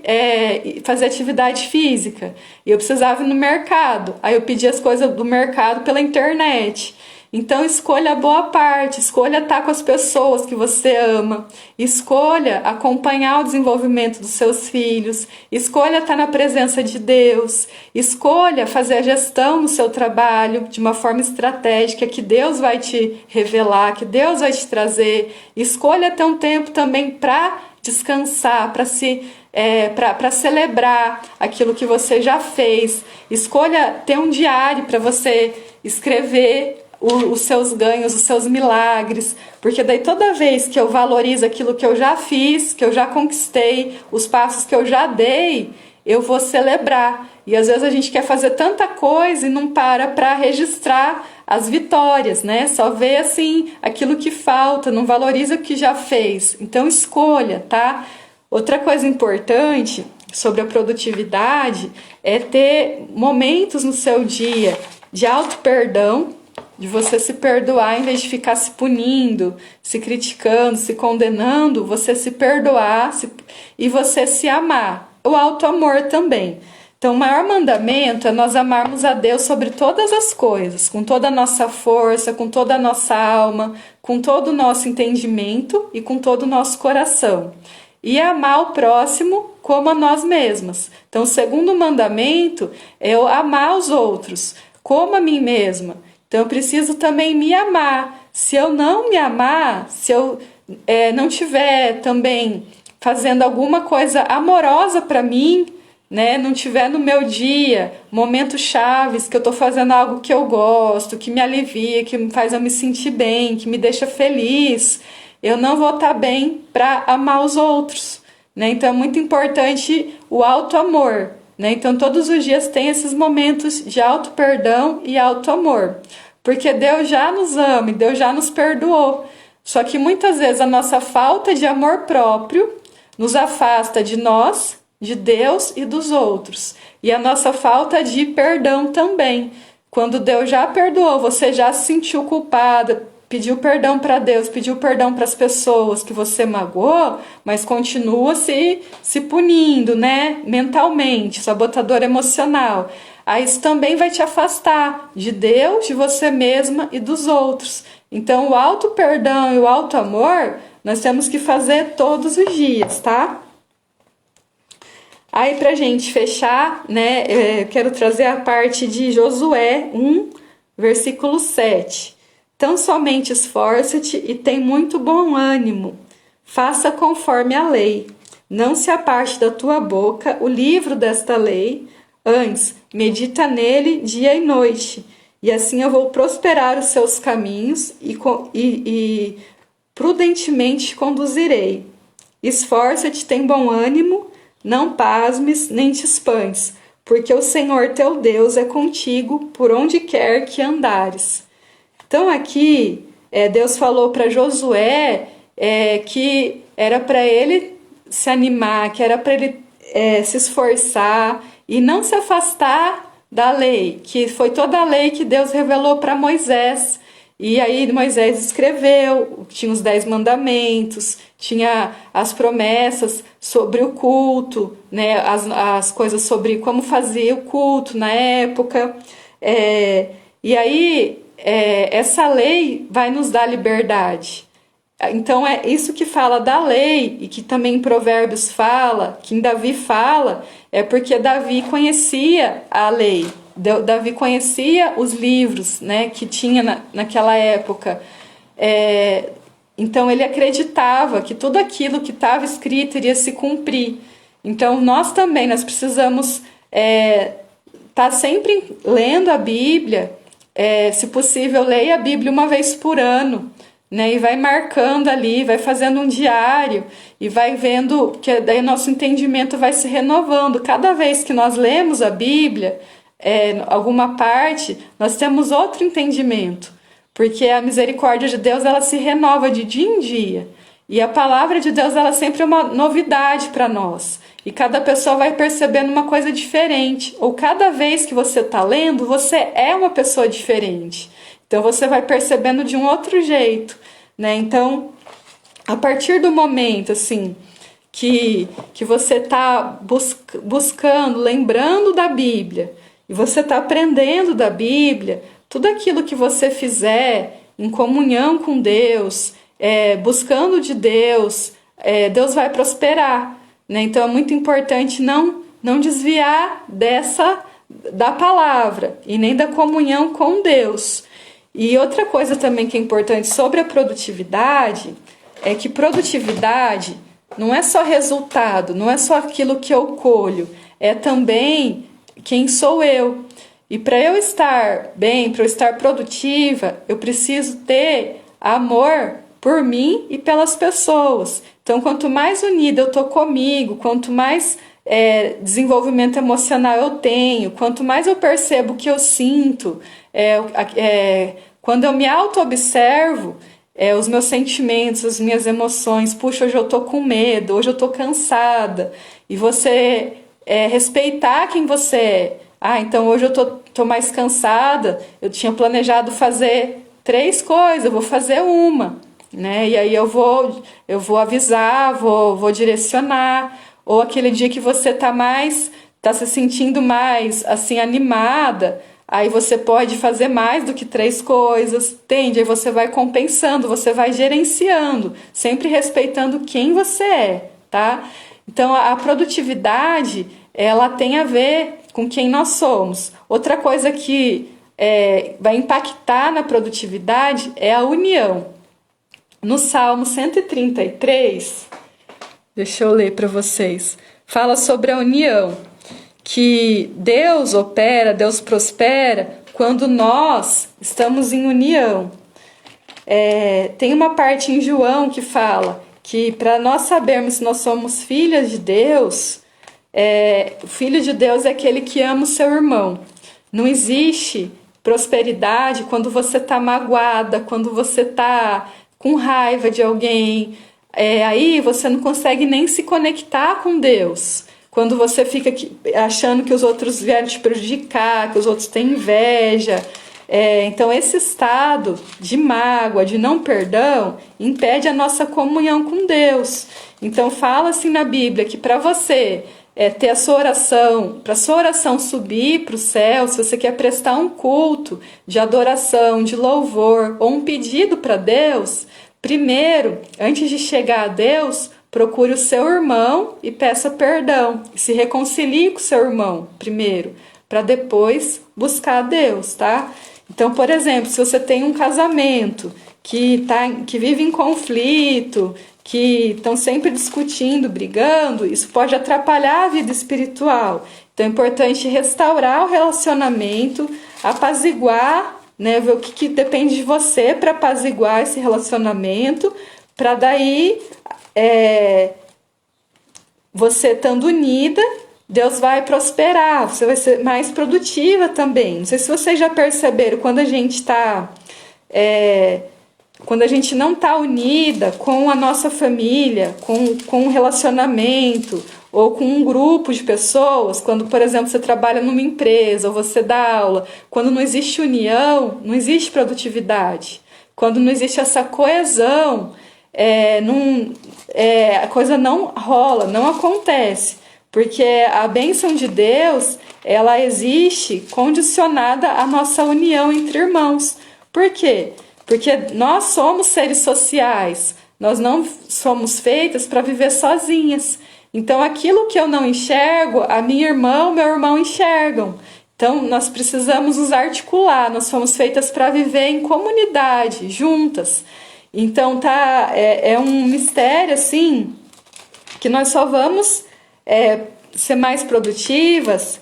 Speaker 1: fazer atividade física. E eu precisava ir no mercado, aí eu pedi as coisas do mercado pela internet. Então escolha a boa parte, escolha estar com as pessoas que você ama, escolha acompanhar o desenvolvimento dos seus filhos, escolha estar na presença de Deus, escolha fazer a gestão no seu trabalho de uma forma estratégica que Deus vai te revelar, que Deus vai te trazer. Escolha ter um tempo também para descansar, para celebrar aquilo que você já fez. Escolha ter um diário para você escrever os seus ganhos, os seus milagres, porque daí toda vez que eu valorizo aquilo que eu já fiz, que eu já conquistei, os passos que eu já dei, eu vou celebrar. E às vezes a gente quer fazer tanta coisa e não para registrar as vitórias, né? Só vê assim aquilo que falta, não valoriza o que já fez. Então escolha, tá? Outra coisa importante sobre a produtividade é ter momentos no seu dia de auto-perdão, de você se perdoar em vez de ficar se punindo, se criticando, se condenando, você se perdoar e você se amar. O auto-amor também. Então, o maior mandamento é nós amarmos a Deus sobre todas as coisas, com toda a nossa força, com toda a nossa alma, com todo o nosso entendimento e com todo o nosso coração. E amar o próximo como a nós mesmas. Então, o segundo mandamento é eu amar os outros como a mim mesma. Então, eu preciso também me amar. Se eu não me amar, se eu não tiver também fazendo alguma coisa amorosa para mim, né, não tiver no meu dia momentos chaves que eu estou fazendo algo que eu gosto, que me alivia, que me faz eu me sentir bem, que me deixa feliz, eu não vou estar bem para amar os outros, né? Então é muito importante o auto-amor, né? Então todos os dias tem esses momentos de auto-perdão e auto-amor, porque Deus já nos ama e Deus já nos perdoou. Só que muitas vezes a nossa falta de amor próprio nos afasta de nós, de Deus e dos outros. E a nossa falta de perdão também. Quando Deus já perdoou, você já se sentiu culpada, pediu perdão para Deus, pediu perdão para as pessoas que você magoou, mas continua se punindo, né? Mentalmente, sabotador emocional. Aí isso também vai te afastar de Deus, de você mesma e dos outros. Então, o auto-perdão e o auto-amor, nós temos que fazer todos os dias, tá? Aí, pra gente fechar, né, eu quero trazer a parte de Josué 1, versículo 7. Tão somente esforça-te e tem muito bom ânimo. Faça conforme a lei. Não se aparte da tua boca o livro desta lei, antes medita nele dia e noite. E assim eu vou prosperar os seus caminhos e prudentemente te conduzirei. Esforça-te, tem bom ânimo, não pasmes nem te espantes, porque o Senhor teu Deus é contigo por onde quer que andares. Então aqui Deus falou para Josué que era para ele se animar, que era para ele se esforçar e não se afastar da lei, que foi toda a lei que Deus revelou para Moisés. E aí Moisés escreveu, tinha os 10 mandamentos, tinha as promessas sobre o culto, né, as coisas sobre como fazer o culto na época. E aí essa lei vai nos dar liberdade. Então é isso que fala da lei, e que também em Provérbios fala, que em Davi fala, é porque Davi conhecia a lei. Davi conhecia os livros, né, que tinha naquela época. Então ele acreditava que tudo aquilo que estava escrito iria se cumprir. Então nós também precisamos estar sempre lendo a Bíblia. Se possível, leia a Bíblia uma vez por ano, né, e vai marcando ali, vai fazendo um diário e vai vendo que daí nosso entendimento vai se renovando. Cada vez que nós lemos a Bíblia, alguma parte, nós temos outro entendimento, porque a misericórdia de Deus ela se renova de dia em dia, e a palavra de Deus ela sempre é uma novidade para nós, e cada pessoa vai percebendo uma coisa diferente, ou cada vez que você está lendo, você é uma pessoa diferente, então você vai percebendo de um outro jeito, né? Então, a partir do momento assim que você está buscando, lembrando da Bíblia, e você está aprendendo da Bíblia, tudo aquilo que você fizer em comunhão com Deus, buscando de Deus, Deus vai prosperar, né? Então é muito importante não desviar da palavra e nem da comunhão com Deus. E outra coisa também que é importante sobre a produtividade é que produtividade não é só resultado, não é só aquilo que eu colho, é também quem sou eu. E para eu estar bem, para eu estar produtiva, eu preciso ter amor por mim e pelas pessoas. Então, quanto mais unida eu tô comigo, quanto mais desenvolvimento emocional eu tenho, quanto mais eu percebo o que eu sinto, quando eu me auto-observo, os meus sentimentos, as minhas emoções, puxa, hoje eu tô com medo, hoje eu tô cansada, e você respeitar quem você é. Então hoje eu tô mais cansada, eu tinha planejado fazer 3 coisas, eu vou fazer uma, né? E aí eu vou avisar, vou direcionar. Ou aquele dia que você tá se sentindo mais assim animada, aí você pode fazer mais do que 3 coisas, entende? Aí você vai compensando, você vai gerenciando, sempre respeitando quem você é, tá? Então a produtividade, ela tem a ver com quem nós somos. Outra coisa que vai impactar na produtividade é a união. No Salmo 133, deixa eu ler para vocês, fala sobre a união, que Deus opera, Deus prospera quando nós estamos em união. Tem uma parte em João que fala que para nós sabermos se nós somos filhas de Deus, o filho de Deus é aquele que ama o seu irmão. Não existe prosperidade quando você está magoada, quando você está com raiva de alguém. Aí você não consegue nem se conectar com Deus. Quando você fica achando que os outros vieram te prejudicar, que os outros têm inveja. Então esse estado de mágoa, de não perdão, impede a nossa comunhão com Deus. Então fala assim na Bíblia que para você ter a sua oração, para a sua oração subir para o céu, se você quer prestar um culto de adoração, de louvor ou um pedido para Deus, primeiro, antes de chegar a Deus, procure o seu irmão e peça perdão. Se reconcilie com o seu irmão primeiro, para depois buscar a Deus, tá? Então, por exemplo, se você tem um casamento que vive em conflito, que estão sempre discutindo, brigando, isso pode atrapalhar a vida espiritual. Então é importante restaurar o relacionamento, apaziguar, né, ver o que depende de você para apaziguar esse relacionamento, para daí você estando unida, Deus vai prosperar, você vai ser mais produtiva também. Não sei se vocês já perceberam, quando a gente não está unida com a nossa família, com um relacionamento ou com um grupo de pessoas, quando, por exemplo, você trabalha numa empresa ou você dá aula, quando não existe união, não existe produtividade. Quando não existe essa coesão, a coisa não rola, não acontece. Porque a bênção de Deus, ela existe condicionada à nossa união entre irmãos. Por quê? Porque nós somos seres sociais, nós não somos feitas para viver sozinhas. Então aquilo que eu não enxergo, a minha irmã, o meu irmão enxergam. Então nós precisamos nos articular, nós fomos feitas para viver em comunidade, juntas. Então é um mistério assim, que nós só vamos ser mais produtivas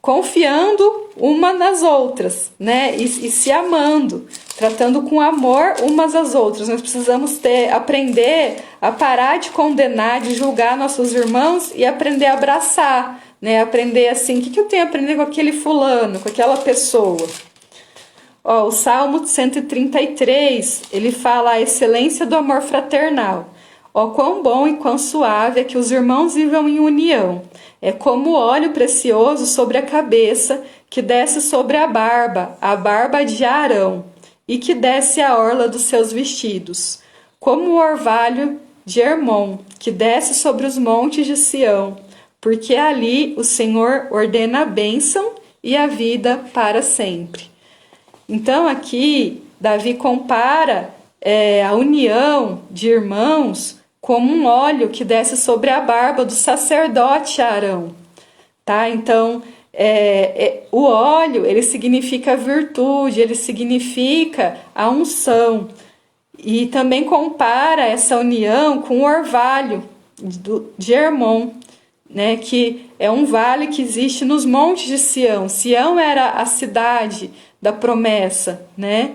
Speaker 1: confiando uma nas outras, né? E se amando, tratando com amor umas às outras. Nós precisamos aprender a parar de condenar, de julgar nossos irmãos e aprender a abraçar, né? Aprender assim, o que eu tenho a aprender com aquele fulano, com aquela pessoa? O Salmo 133, ele fala a excelência do amor fraternal. Quão bom e quão suave é que os irmãos vivam em união. É como óleo precioso sobre a cabeça, que desce sobre a barba de Arão, e que desce a orla dos seus vestidos. Como o orvalho de Hermon, que desce sobre os montes de Sião, porque ali o Senhor ordena a bênção e a vida para sempre. Então aqui Davi compara a união de irmãos como um óleo que desce sobre a barba do sacerdote Arão, tá? Então o óleo, ele significa virtude, ele significa a unção. E também compara essa união com o orvalho de Hermon, né, que é um vale que existe nos montes de Sião. Sião era a cidade da promessa, né?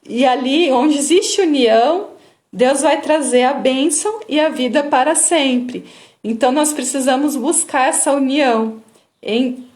Speaker 1: E ali onde existe união, Deus vai trazer a bênção e a vida para sempre. Então nós precisamos buscar essa união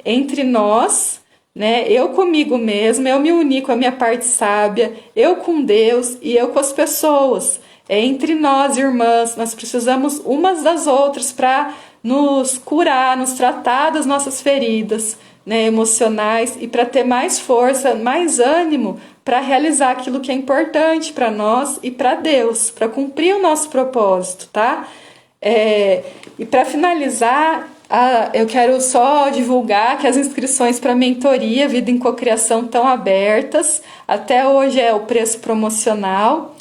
Speaker 1: entre nós, né? Eu comigo mesmo, eu me uni com a minha parte sábia, eu com Deus e eu com as pessoas. Entre nós, irmãs, nós precisamos umas das outras para nos curar, nos tratar das nossas feridas, né, emocionais, e para ter mais força, mais ânimo para realizar aquilo que é importante para nós e para Deus, para cumprir o nosso propósito, tá? E para finalizar, eu quero só divulgar que as inscrições para a mentoria Vida em Cocriação estão abertas. Até hoje é o preço promocional.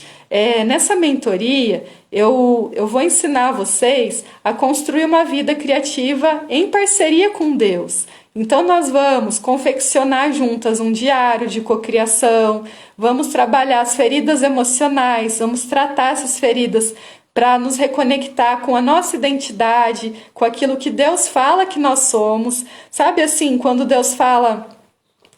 Speaker 1: Nessa mentoria, eu vou ensinar vocês a construir uma vida criativa em parceria com Deus. Então nós vamos confeccionar juntas um diário de cocriação, vamos trabalhar as feridas emocionais, vamos tratar essas feridas para nos reconectar com a nossa identidade, com aquilo que Deus fala que nós somos. Sabe assim, quando Deus fala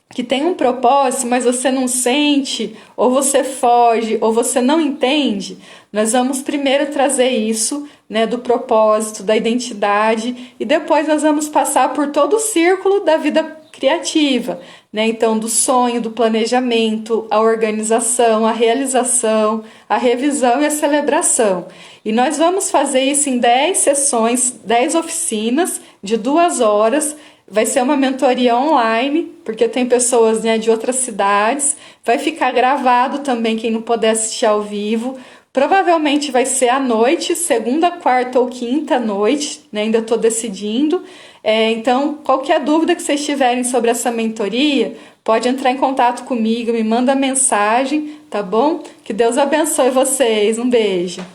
Speaker 1: que tem um propósito, mas você não sente, ou você foge, ou você não entende, nós vamos primeiro trazer isso, né, do propósito, da identidade, e depois nós vamos passar por todo o círculo da vida criativa, né? Então, do sonho, do planejamento, a organização, a realização, a revisão e a celebração. E nós vamos fazer isso em 10 sessões, 10 oficinas de 2 horas. Vai ser uma mentoria online, porque tem pessoas, né, de outras cidades. Vai ficar gravado também, quem não puder assistir ao vivo. Provavelmente vai ser à noite, segunda, quarta ou quinta noite, né? Ainda estou decidindo. Então, qualquer dúvida que vocês tiverem sobre essa mentoria, pode entrar em contato comigo, me manda mensagem, tá bom? Que Deus abençoe vocês. Um beijo.